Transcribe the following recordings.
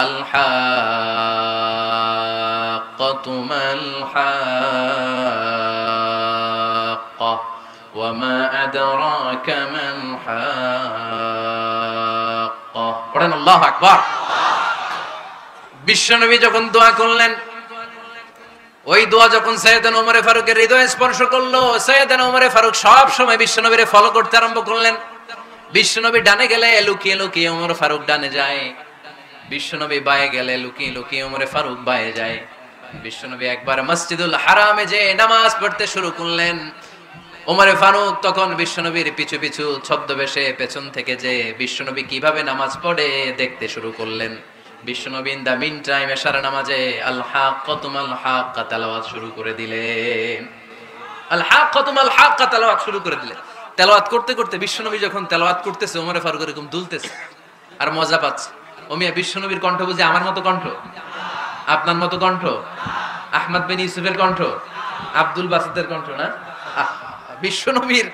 আল হাক্কাতু মাল হাক্কা ওয়া মা আদরাকা মাল হাক্কা। পড়েন আল্লাহু আকবার। বিশ্বনবী যখন দোয়া করলেন, ওই দোয়া যখন সাইয়েদনা ওমর ফারুকের হৃদয়ে স্পর্শ করলো, সাইয়েদনা ওমর ফারুক সব সময় বিশ্বনবীরে ফলো করতে আরম্ভ করলেন। বিশ্বনবী ডানে গেলে লুকিয়ে লুকিয়ে ওমর ফারুক ডানে যায়, বিশ্বনবী বায়ে গেলে লুকিয়ে লুকিয়ে ওমর ফারুক বায়ে যায়। বিশ্বনবী একবার মসজিদুল হারামে যে নামাজ পড়তে শুরু করলেন, ওমর ফারুক তখন বিশ্বনবীর পিছু পিছু ছদ্মবেশে পেছন থেকে যে বিশ্বনবী কিভাবে নামাজ পড়ে দেখতে শুরু করলেন। বিশ্বনবী ইন দা মিন টাইম এশার নামাজে আল হাক্কাতু মাল হাক্কা তেলাওয়াত শুরু করে দিলেন। আল হাক্কাতু মাল হাক্কা তেলাওয়াত শুরু করে দিলেন। তেলাওয়াত করতে করতে বিশ্বনবী যখন তেলাওয়াত করতেছে, ওমর ফারুক এরকম দুলতেছে আর মজা পাচ্ছে। ও মিয়া, বিশ্বনবীর কণ্ঠ বুঝি আমার মতো কণ্ঠ, আপনার মতো কণ্ঠ, আহমদ বিন ইউসুফের কণ্ঠ, আব্দুল বাসিতের কণ্ঠ না? বিশ্বনবীর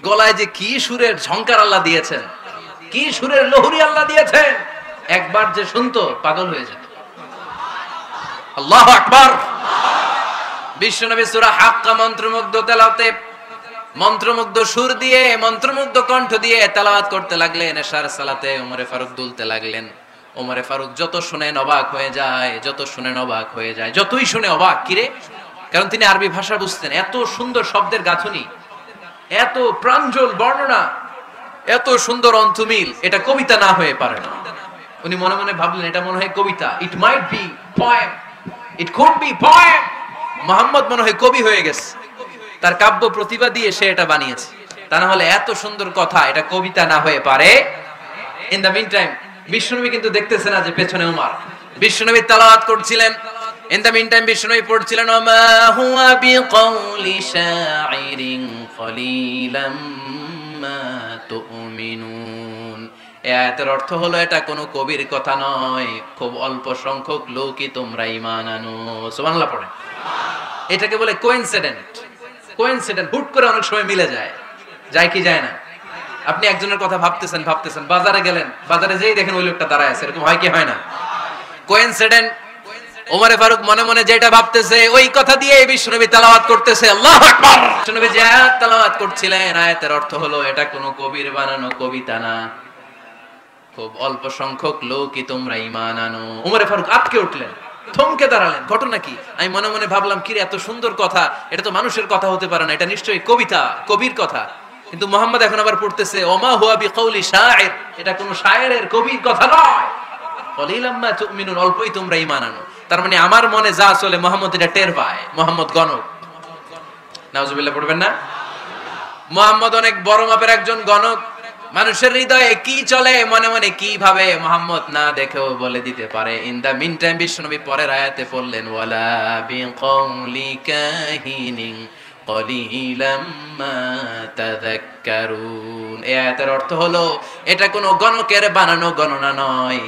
গলায় যে কি সুরের ঝংকার আল্লাহ দিয়েছেন, কি সুরের লহরী আল্লাহ দিয়েছেন, একবার যে শুনতো পাগল হয়ে যেত। আল্লাহু আকবার। বিশ্বনবী সূরা হাক্কা মন্ত্রমুগ্ধ তেলাওয়াতে, মন্ত্রমুগ্ধ সুর দিয়ে, মন্ত্রমুগ্ধ কণ্ঠ দিয়ে তেলাওয়াত করতে লাগলেন। এশার সালাতে ওমর ফারুক দুলতে লাগলেন। ওমর ফারুক যত শুনেন অবাক হয়ে যায়, যত শুনেন অবাক হয়ে যায়, যতই শুনে অবাক। কিরে? কারণ তিনি আরবি ভাষা বুঝতেন। এত সুন্দর শব্দের গাঁথনি, এত প্রাঞ্জল বর্ণনা, এত সুন্দর অন্তমিল, এটা কবিতা না হয়ে পারে না। উনি মনে মনে ভাবলেন এটা মনে হয় কবিতা, it might be poem, it could be poem. Muhammad মনে হয় কবি হয়ে গেছে, তার কাব্য প্রতিভা দিয়ে সে এটা বানিয়েছে। তা না হলে এত সুন্দর কথা এটা কবিতা না হয়ে পারে। ইন দা মিন টাইম বিশ্বনবী কিন্তু দেখতেছে না যে পেছনে উমর। বিশ্বনবী তেলাওয়াত করছিলেন। ইন দা মিন টাইম বিশ্বনবী পড়ছিলেন ওমা হুয়া বিকাউলি শাইরিন কলিলাম মা তুমিনুন। এই আয়াতের অর্থ হলো এটা কোনো কবির কথা নয়, খুব অল্প সংখ্যক লোকই তোমরা ঈমান আনো। সুবহানাল্লাহ পড়েন। এটাকে বলে কোইনসিডেন্ট। কোইনসিডেন্ট, হুট করে অনেক সময় মিলে যায়। যায় কি যায় না? আপনি একজনের কথা ভাবতেছেন ভাবতেছেন, বাজারে গেলেন, বাজারে যেই দেখেন ওই লোকটা দাঁড়ায় আছে, এরকম হয় কি হয় না? কোইনসিডেন্ট। ওমর ফারুক মনে মনে যেটা ভাবতেছে ওই কথা দিয়ে বিশ্বনবী তেলাওয়াত করতেছে। আল্লাহু আকবার। বিশ্বনবী যে আয়াত তেলাওয়াত করছিলেন, আয়াতের অর্থ হলো এটা কোনো কবির বানানো কবিতা না, খুব অল্প সংখ্যক লোকই তোমরা ঈমান আনো। ওমর ফারুক আটকে উঠলেন, থমকে দাঁড়ালেন। ঘটনা কি? আমি মনে মনে ভাবলাম, কি রে, এত সুন্দর কথা, এটা তো মানুষের কথা হতে পারে না, এটা নিশ্চয়ই কবিতা, কবির কথা। কিন্তু মুহাম্মদ এখন আবার পড়তেছে ওমা হুয়া বিকাউলি শাইর, এটা কোন শায়েরের, কবির কথা নয়। কলিলাম মা তুমিনুন, অল্পই তোমরা ঈমান আনো। তার মানে আমার মনে যা চলে মুহাম্মদ এটা টের পায়। মুহাম্মদ গণক। নাউজুবিল্লাহ পড়বেন না? মুহাম্মদ অনেক বড় মাপের একজন গণক। মানুষের হৃদয়ে কি চলে, মনে মনে কি ভাবে, মুহাম্মদ না দেখেও বলে দিতে পারে। ইন দা মিন টাইম বিশ্বনবী পরের আয়াতে পড়লেন ওয়ালা বিকাউলি কাহিনিন কলিলাম মা তাযাক্কারুন। এই আয়াতের অর্থ হলো এটা কোনো গণকের বানানো গণনা নয়,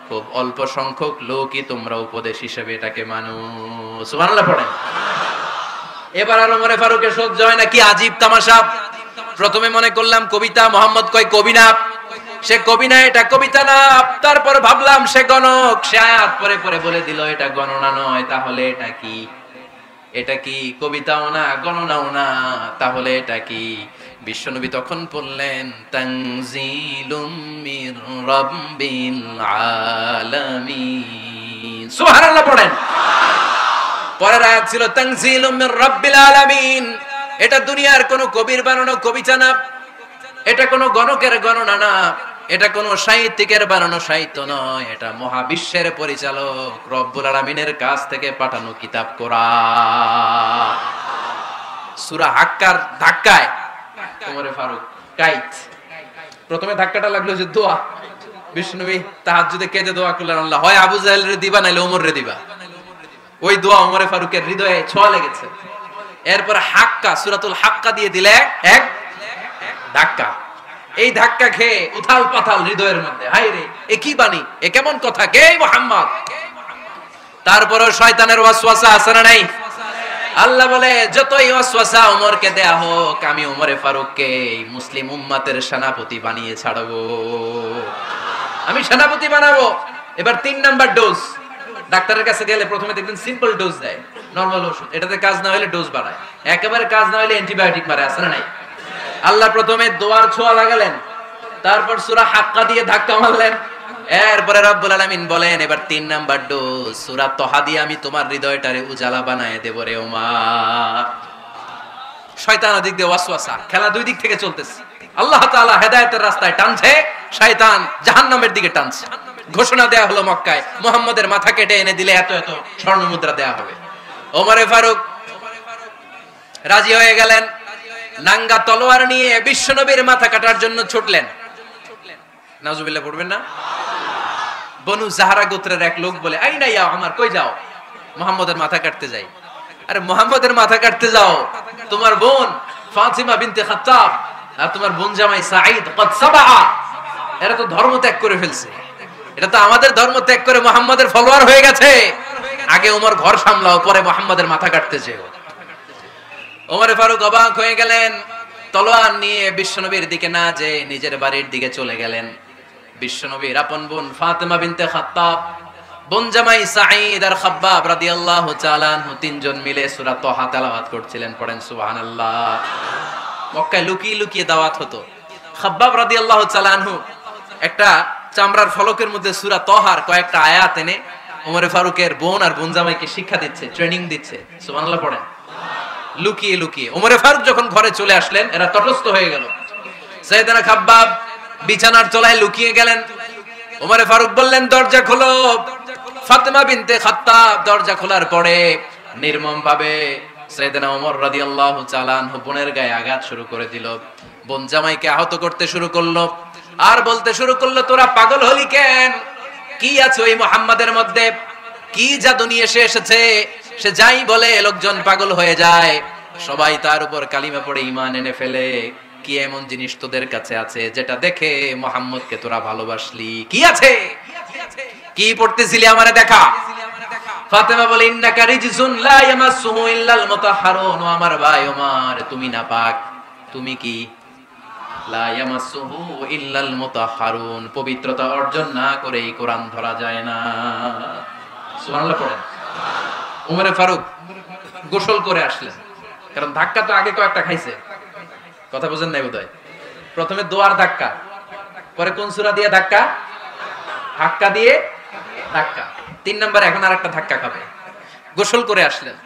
খুব অল্প সংখ্যক লোকই তোমরা উপদেশ হিসেবে এটাকে মানো। সুবহানাল্লাহ পড়েন। এবার আর ওমর ফারুকের সহ্য হয় না, কি আজীব তামাশা। প্রথমে মনে করলাম কবিতা, মোহাম্মদ কয় কবি না, সে কবি না, এটা কবিতা না। তারপর ভাবলাম সে গণক, সে আয়াত পরে পরে বলে দিল এটা গণনা নয়, তাহলে এটা কি? এটা কি কবিতাও না, গণনাও না, তাহলে এটা কি? বিশ্বনবী তখন বললেন তানজিলুম মির রাব্বিল আলামিন। সুবহানাল্লাহ পড়েন। পরের আয়াত ছিল তানজিলুম মির রাব্বিল আলামিন। এটা দুনিয়ার কোন কবির বানানো কবিতা না, এটা কোন গণকের গণনা না, এটা কোন সাহিত্যিকের বানানো সাহিত্য নয়, এটা মহাবিশ্বের পরিচালক রব্বুল আলামিনের কাছ থেকে পাঠানো কিতাব কোরআন। সূরা হাক্কার ধাক্কায় ওমর ফারুক কাইত। প্রথমে ধাক্কাটা লাগলো যে দোয়া। বিশ্বনবী তাহাজ্জুদে কেঁদে দোয়া করলেন, আল্লাহ হয় আবু জাহেলের দিবা নাইলে ওমর রে দিবা। ওই দোয়া ওমর ফারুকের হৃদয়ে ছোঁয়া লেগেছে। এরপর হাক্কা, সূরাতুল হাক্কা দিয়ে দিলে এক ধাক্কা। এই ধাক্কা খেয়ে উথাল পাথাল হৃদয়ের মধ্যে, হায় রে, এ কি বাণী, এ কেমন কথা, কে মুহাম্মদ? তারপরও শয়তানের ওয়াসওয়াসা আছে না নাই? আল্লাহ বলে যতই ওয়াসওয়াসা ওমরকে দেয়া হোক, আমি ওমরে ফারুককে মুসলিম উম্মতের সেনাপতি বানিয়ে ছাড়বো, আমি সেনাপতি বানাবো। এবার 3 নাম্বার ডোজ। ডাক্তারের কাছে গেলে প্রথমে দেখবেন সিম্পল ডোজ দেয়, নরমাল ওষুধ। এটাতে কাজ না হলে ডোজ বাড়ায়, একেবারে কাজ না হলে অ্যান্টিবায়োটিক মারে, আছে না নাই? আল্লাহ প্রথমে দোয়ার ছোঁয়া লাগালেন, তারপর সূরা হাক্কা দিয়ে ধাক্কা মারলেন, এরপরে রব্বুল আলামিন বলেন এবার 3 নাম্বার ডোজ সূরা তহা দিয়ে আমি তোমার হৃদয়টারে উজালা বানায় দেব রে ওমর। শয়তান ওদিক দিয়ে ওয়াসওয়াসা, খেলা দুই দিক থেকে চলতেছে। আল্লাহ তাআলা হেদায়েতের রাস্তায় টানছে, শয়তান জাহান্নামের দিকে টানছে। ঘোষণা দেয়া হলো মক্কায়, মুহাম্মদের মাথা কেটে এনে দিলে এত এত স্বর্ণ মুদ্রা দেয়া হবে। ওমরে ফারুক রাজি হয়ে গেলেন, নাঙ্গা তলোয়ার নিয়ে বিশ্বনবীর মাথা কাটার জন্য ছুটলেন। নাউজুবিল্লাহ পড়বেন না? বনু জাহরা গোত্রের এক লোক বলে, আইনা ইয়া ওমর, কই যাও? মুহাম্মদের মাথা কাটতে যাই। আরে মুহাম্মদের মাথা কাটতে যাও, তোমার বোন ফাতিমা বিনতে খাত্তাব আর তোমার বোন জামাই সাঈদ কদ সাবা, এরা তো ধর্ম ত্যাগ করে ফেলছে, এটা তো আমাদের ধর্ম ত্যাগ করে মুহাম্মাদের ফলোয়ার হয়ে গেছে। আগে ওমর ঘর সামলাও, পরে মুহাম্মাদের মাথা কাটতে যেও। ওমরে ফারুক অবাক হয়ে গেলেন, তলোয়ার নিয়ে বিশ্বনবীর দিকে না যে নিজের বাড়ির দিকে চলে গেলেন। বিশ্বনবীর আপন বোন ফাতিমা বিনতে খাত্তাব, বোন জামাই সাঈদ আর খাব্বাব রাদিয়াল্লাহু তাআলা আনহু তিনজন মিলে সূরা তহা তেলাওয়াত করছিলেন। পড়েন সুবহানাল্লাহ। মক্কায় লুকিয়ে লুকিয়ে দাওয়াত হতো। খাব্বাব রাদিয়াল্লাহু তাআলা আনহু একটা চামড়ার ফলকের মধ্যে সূরা তহার কয়েকটা আয়াত এনে ওমরে ফারুকের বোন আর বোন জামাইকে শিক্ষা দিচ্ছে, ট্রেনিং দিচ্ছে। সুবহানাল্লাহ পড়েন। লুকিয়ে লুকিয়ে ওমরে ফারুক যখন ঘরে চলে আসলেন, এরা তটস্থ হয়ে গেল। সাইয়েদনা খাব্বাব বিছানার তলায় লুকিয়ে গেলেন। ওমরে ফারুক বললেন, দরজা খোলো। ফাতিমা বিনতে খাত্তাব দরজা খোলার পরে নির্মম ভাবে সাইয়েদনা ওমর রাদিয়াল্লাহু তাআলা আনহু বোনের গায়ে আঘাত শুরু করে দিল। বোন জামাইকে আহত করতে শুরু করলো আর বলতে শুরু করলো, তোরা পাগল হলি কেন? কি আছে ওই মুহাম্মাদের মধ্যে? কি জাদু নিয়ে এসেছে? সে যাই বলে লোকজন পাগল হয়ে যায়, সবাই তার উপর কালিমা পড়ে ঈমান এনে ফেলে। কি এমন জিনিস তোদের কাছে আছে যেটা দেখে মুহাম্মদকে তোরা ভালোবাসলি? কি আছে? কি পড়তেছিলি আমারে দেখা। ফাতেমা বলে, ইন্নাকা রিজসুন লা ইয়ামাসসুহু ইল্লাল মুতাহহারুন। ও আমার ভাই ওমর, তুমি নাপাক। তুমি কি? লা ইয়ামাসসুহু ইল্লাল মুতাহহারুন, পবিত্রতা অর্জন না করে এই কোরআন ধরা যায় না। সুবহানাল্লাহ পড়েন। ওমরে ফারুক গোসল করে আসলেন, কারণ ধাক্কা তো আগে কয়েকটা খাইছে। কথা বুঝেন নাই বোধহয়? প্রথমে দোয়ার ধাক্কা, পরে কোন সূরা দিয়ে ধাক্কা? হাক্কা দিয়ে ধাক্কা। 3 নাম্বার এখন আরেকটা ধাক্কা খাবে। গোসল করে আসলেন।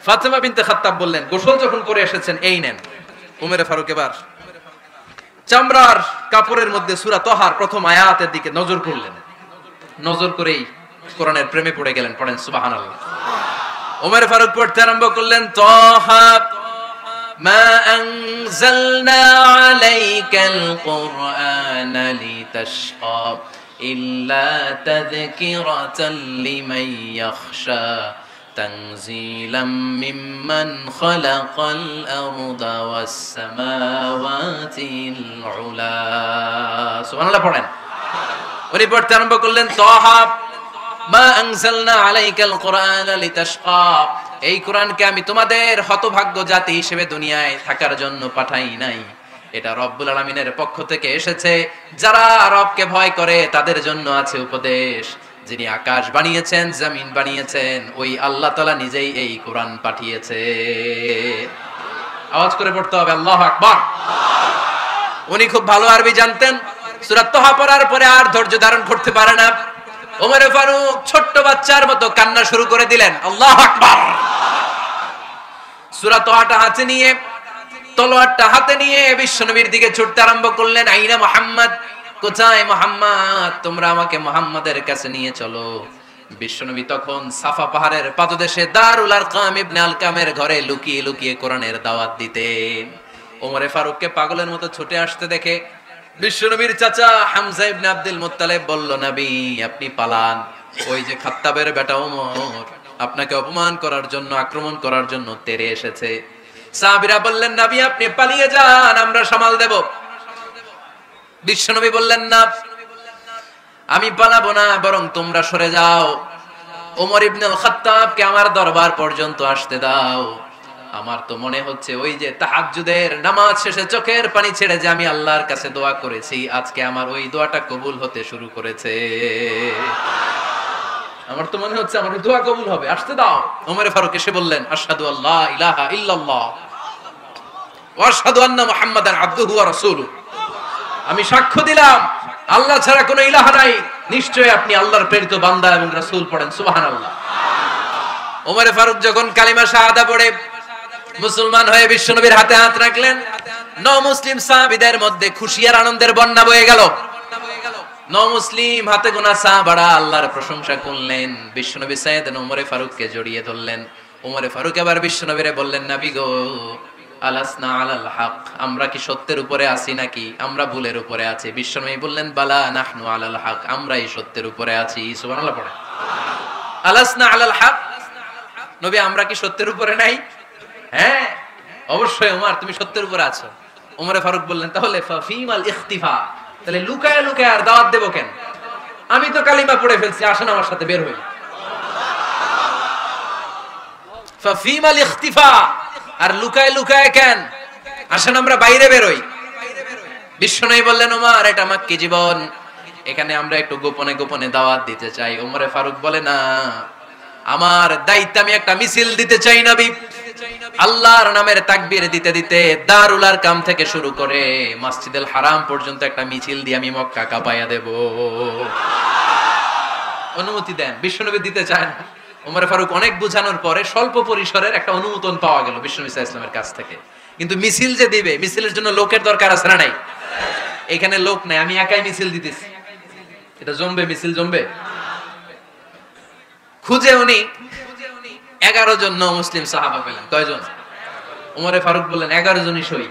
ফাতিমা বিনতে খাত্তাব বললেন, গোসল যখন করে এসেছেন, এই নেন। ওমরে ফারুক এবার চামড়ার কাপড়ের মধ্যে সূরা তহার প্রথম আয়াতের দিকে নজর করলেন। নজর করেই কোরআনের প্রেমে পড়ে গেলেন। পড়েন সুবহানাল্লাহ। ওমর ফারুক পড়তে আরম্ভ করলেন, তহা মা আনজালনা আলাইকাল কুরআনা লিতাশকা ইল্লা তাযকিরাতাল লিমান ইয়াখশা তানজিলাম মিম্মান খালাকাল আরদা ওয়াস সামাওয়াতিল উলা। সুবহানাল্লাহ পড়েন। উনি পড়তে আরম্ভ করলেন, তহা মা আনজালনা আলাইকাল কুরআনা লিতাশকা, এই কোরআনকে আমি তোমাদের হতভাগ্য জাতি হিসেবে দুনিয়ায় থাকার জন্য পাঠাই নাই। এটা রব্বুল আলামিনের পক্ষ থেকে এসেছে। যারা রবকে ভয় করে তাদের জন্য আছে উপদেশ। যিনি আকাশ বানিয়েছেন, জমিন বানিয়েছেন, ওই আল্লাহ তাআলা নিজেই এই কোরআন পাঠিয়েছে। আওয়াজ করে পড়তে হবে, আল্লাহু আকবার। উনি খুব ভালো আরবি জানতেন। সূরা তহা পড়ার পরে আর ধৈর্য ধারণ করতে পারে না। ওমর ফারুক ছোট্ট বাচ্চার মতো কান্না শুরু করে দিলেন। আল্লাহু আকবার। সূরা তহাটা হাতে নিয়ে, তলোয়ারটা হাতে নিয়ে বিশ্বনবীর দিকে ছুটতে আরম্ভ করলেন। আইনা মুহাম্মদ, কোথায় মুহাম্মদ? তোমরা আমাকে মুহাম্মাদের কাছে নিয়ে চলো। বিশ্বনবী তখন সাফা পাহাড়ের পাদদেশে দারুল আরকাম ইবনে আলকামের ঘরে লুকিয়ে লুকিয়ে কোরআনের দাওয়াত দিতেন। ওমরে ফারুককে পাগলের মতো ছুটে আসতে দেখে বিশ্বনবীর চাচা হামজা ইবনে আব্দুল মুত্তালিব বলল, নবী আপনি পালান। ওই যে খাত্তাবের বেটা ওমর আপনাকে অপমান করার জন্য, আক্রমণ করার জন্য তেরে এসেছে। সাহাবীরা বললেন, নবী আপনি পালিয়ে যান, আমরা সামাল দেব। বিশ্বনবী বললেন, না আমি পালাবো না, বরং তোমরা সরে যাও। ওমর ইবনে আল খাত্তাবকে আমার দরবার পর্যন্ত আসতে দাও। আমার তো মনে হচ্ছে ওই যে তাহাজ্জুদের নামাজ শেষে চোখের পানি ছেড়ে যে আমি আল্লাহর কাছে দোয়া করেছি, আজকে আমার ওই দোয়াটা কবুল হতে শুরু করেছে। আমার তো মনে হচ্ছে আমার দোয়া কবুল হবে, আসতে দাও। ওমর ফারুক এসে বললেন, আশহাদু আল্লা ইলাহা ইল্লাল্লাহ ওয়া আশহাদু আন্না মুহাম্মাদান আবদুহু ওয়া রাসূলুহু। আমি সাক্ষ্য দিলাম আল্লাহ ছাড়া কোনো ইলাহ নাই, নিশ্চয়ই আপনি আল্লাহর প্রেরিত বান্দা এবং রাসূল। পড়েন সুবহানাল্লাহ। ওমর ফারুক যখন কালিমা শাহাদা পড়ে মুসলমান হয়ে বিশ্বনবীর হাতে হাত রাখলেন, মুসলিম সাহাবীদের মধ্যে খুশি আর আনন্দের বন্যা বয়ে গেল। মুসলিম হাতে গোনা সাহাবারা আল্লাহর প্রশংসা করলেন। বিশ্বনবী সাইয়েদনা ওমর ফারুককে জড়িয়ে ধরলেন। ওমর ফারুক এবার বিশ্বনবীরে বললেন, নবী গো, আলাসনা আলাল হক, আমরা কি সত্যের উপরে আছি নাকি আমরা ভুলের উপরে আছি? বিশ্বনবী বললেন, বালা নাহনু আলাল হক, আমরাই সত্যের উপরে আছি। সুবহানাল্লাহ পড়ে। আলাসনা আলাল হক, নবী আমরা কি সত্যের উপরে নাই? হ্যাঁ অবশ্যই ওমর, তুমি সত্যের উপরে আছো। ওমর ফারুক বললেন, তাহলে ফাফিমাল ইখতিফা, তাহলে লুকায় লুকায় আর দাওয়াত দেব কেন? আমি তো কালিমা পড়ে ফেলছি, আসেন আমার সাথে বের হই। ফাফিমাল ইখতিফা, আর লুকায় লুকায় কেন? আসেন আমরা বাইরে বের হই। বিশ্বনবী বললেন, ওমর এটা মাক্কি জীবন, এখানে আমরা একটু গোপনে গোপনে দাওয়াত দিতে চাই। ওমর ফারুক বলে, না, আমার দায়িত্ব, আমি একটা মিছিল দিতে চাই নবী। আল্লাহর নামের তাকবীর দিতে দিতে দারুল আরকাম থেকে শুরু করে মসজিদুল হারাম পর্যন্ত একটা মিছিল দিয়ে আমি মক্কা কাঁপাইয়া দেব। অনুমতি দেন। বিশ্বনবী দিতে চায় না। ওমর ফারুক অনেক বুঝানোর পরে স্বল্প পরিসরের একটা অনুমোদন পাওয়া গেল বিশ্বনবী সাল্লাল্লাহু আলাইহি ওয়াসাল্লামের কাছ থেকে। কিন্তু মিছিল যে দিবে, মিছিলের জন্য লোকের দরকার আছে না নাই? এখানে লোক নাই, আমি একাই মিছিল দিতেছি। এটা জমবে? মিছিল জমবে? খুঁজে উনি 11 জন মুসলিম সাহাবা পেলেন। কয়জন? ওমর ফারুক বললেন, 11 জনই সই।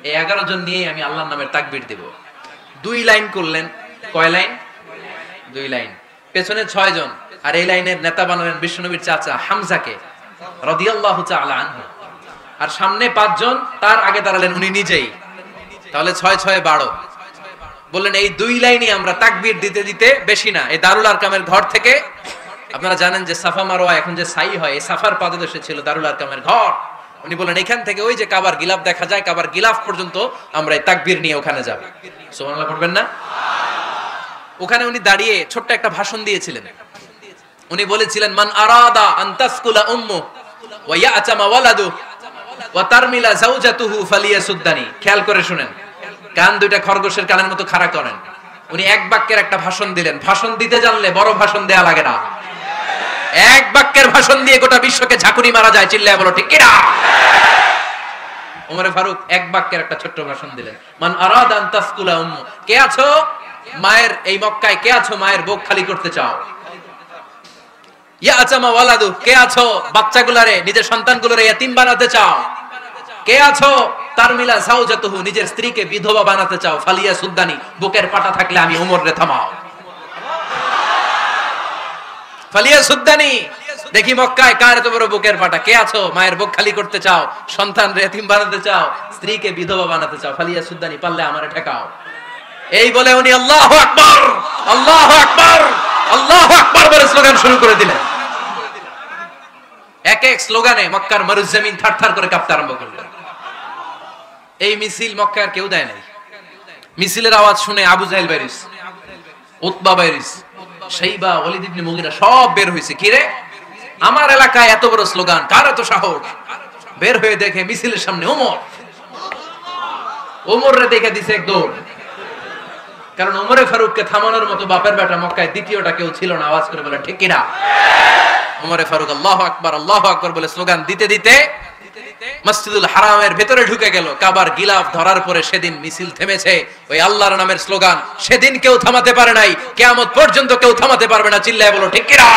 এই 11 জন নিয়ে আমি আল্লাহর নামের তাকবীর দেব। 2 লাইন করলেন। কয় লাইন? 2 লাইন। পেছনে 6 জন, আর এই লাইনের নেতা বানালেন বিশ্বনবীর চাচা হামজাকে রাদিয়াল্লাহু তাআলা আনহু। আর সামনে 5 জন, তার আগে দাঁড়ালেন উনি নিজেই। তাহলে 6 6 12। বললেন, এই 2 লাইনই আমরা তাকবীর দিতে দিতে, বেশি না, এই দারুল আরকামের ঘর থেকে, আপনারা জানেন যে সাফা মারওয়া এখন যে সাই হয়, এই সাফার পাদদেশে ছিল দারুল আরকামের ঘর। উনি বলেন, এখান থেকে ওই যে কাবার গিলাফ দেখা যায়, কাবার গিলাফ পর্যন্ত আমরা এই তাকবীর নিয়ে ওখানে যাব। সুবহানাল্লাহ পড়বেন না? ওখানে উনি দাঁড়িয়ে ছোট্ট একটা ভাষণ দিয়েছিলেন। উনি বলেছিলেন, মান আরাদা আন তাসকুলা উম্মু ওয়া ইয়াতামা ওয়ালাদু ওয়া তারমিলা যাওজাতুহু ফালিয়াসুদ্দানি। খেয়াল করে শুনেন, কান দুইটা খরগোশের কানের মতো খাড়া করেন। উনি এক বাক্যের একটা ভাষণ দিলেন। ভাষণ দিতে জানলে বড় ভাষণ দেয়া লাগে না। এক বাক্যের ভাষণ দিয়ে গোটা বিশ্বকে ঝাঁকুনি মারা যায়। চিল্লায় বলো ঠিক কিনা? ওমর ফারুক এক বাক্যের একটা ছোট্ট ভাষণ দিলেন। মান আরাদা আন তাসকুলা উম্মু, কে আছো মায়ের এই মক্কায়, কে আছো মায়ের বুক খালি করতে চাও? ইয়াতামা ওয়ালাদু, কে আছো বাচ্চাগুলারে, নিজের সন্তানগুলোরে ইয়াতিম বানাতে চাও? কে আছো তারমিলা যাওজাতুহু, নিজের স্ত্রীকে বিধবা বানাতে চাও? ফালিয়া সুদ্দানি, বুকের পাটা থাকলে আমি ওমর রে থামাও। ফালিয়া সুদ্দানি, দেখি মক্কায় কার এত বড় বুকের পাটা। কে আছো মায়ের বুক খালি করতে চাও, সন্তান রে ইয়াতিম বানাতে চাও, স্ত্রীকে বিধবা বানাতে চাও? ফালিয়া সুদ্দানি, পারলে আমারে ঠেকাও। এই বলে উনি আল্লাহু আকবার, আল্লাহু আকবার, আল্লাহু আকবার বলে স্লোগান শুরু করে দিলেন। এক এক স্লোগানে মক্কার মরুজমিন থারথার করে কাঁপতে আরম্ভ করল। এই মিছিল মক্কার কেউ দেয় নাই। মিছিলের আওয়াজ শুনে আবু জাহেল বাইরিস, উতবা বাইরিস, শাইবা, ওয়ালিদ ইবনে মুগিরা সব বের হইছে। কি রে, আমার এলাকায় এত বড় স্লোগান, কার এত সাহস? বের হয়ে দেখে মিছিলের সামনে ওমর। ওমর রে দেখে দিছে এক দৌড়। কারণ ওমরে ফারুককে থামানোর মতো বাপের বেটা মক্কায় দ্বিতীয়টা কেউ ছিল না। আওয়াজ করে বলে ঠিক কিনা? ওমরে ফারুক আল্লাহু আকবার, আল্লাহু আকবার বলে স্লোগান দিতে দিতে মসজিদুল হারামের ভেতরে ঢুকে গেল। কাবার গিলাফ ধরার পরে সেদিন মিছিল থেমেছে। ওই আল্লাহর নামের স্লোগান সেদিন কেউ থামাতে পারে নাই, কিয়ামত পর্যন্ত কেউ থামাতে পারবে না। চিল্লায় বলো ঠিক কিনা?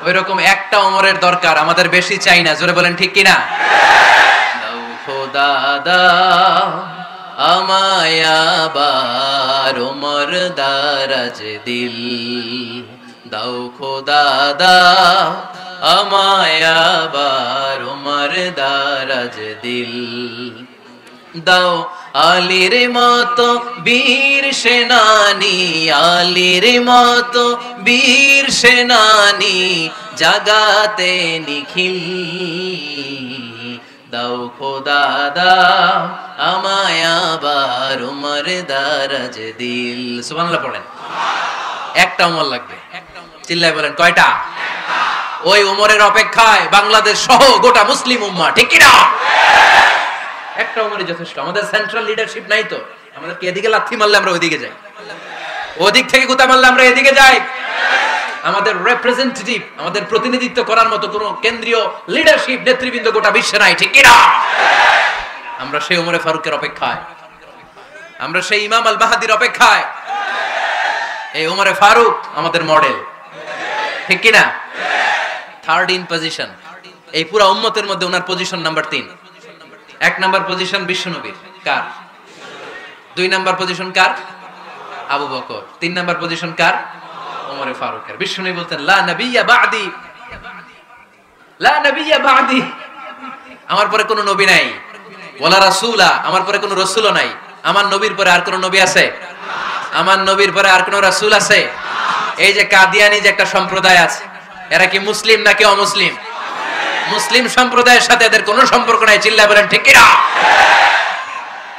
ওইরকম একটা ওমরের দরকার, আমাদের বেশি চাই না। জোরে বলেন ঠিক কিনা? দাও খোদা দাও আমায় আবার ওমর দারাজ দিল দাও খোদা দাও আমায় আবার ওমর দারাজ দিল দাও আলীর মতো বীর সেনানী আলীর মতো বীর সেনানী জাগাতে নিখিল দাও খোদা দাও আমায় আবার উমর দারাজ দিল সুবহানাল্লাহ পড়েন একটা উমর লাগবে চিল্লায় বলেন কয়টা ওই উমরের অপেক্ষায় বাংলাদেশ সহ গোটা মুসলিম উম্মাহ ঠিক কি না একটা উমরই যথেষ্ট আমাদের সেন্ট্রাল লিডারশিপ নাই তো আমাদের কি এদিকে লাথি মারলে আমরা ওইদিকে যাই ওদিক থেকে গুতা মারলে আমরা এদিকে যাই আমাদের রিপ্রেজেন্টেটিভ আমাদের প্রতিনিধিত্ব করার মতো কোনো কেন্দ্রীয় লিডারশিপ নেতৃবৃন্দ গোটা বিশ্বে নাই ঠিক কি না আমরা সেই ওমরে ফারুকের অপেক্ষায় আমরা সেই ইমাম আল মাহদির অপেক্ষায় এই ওমরে ফারুক আমাদের মডেল ঠিক কি না থার্ড ইন পজিশন এই পুরো উম্মতের মধ্যে ওনার পজিশন নাম্বার 3 এক নাম্বার পজিশন বিশ্বনবীর কার দুই নাম্বার পজিশন কার আবু বকর তিন নাম্বার পজিশন কার ওমরে ফারুকের বিশ্বনবী বলতেন লা নবিয়্যা বা'দি লা নবিয়্যা বা'দি আমার পরে কোনো নবী নাই ওয়ালা রাসূলা আমার পরে কোনো রাসূলও নাই আমার নবীর পরে আর কোনো নবী আছে আমার নবীর পরে আর কোনো রাসূল আছে এই যে কাদিয়ানি যে একটা সম্প্রদায় আছে এরা কি মুসলিম নাকি অমুসলিম মুসলিম সম্প্রদায়ের সাথে এদের কোনো সম্পর্ক নাই চিল্লায় বলেন ঠিক কি না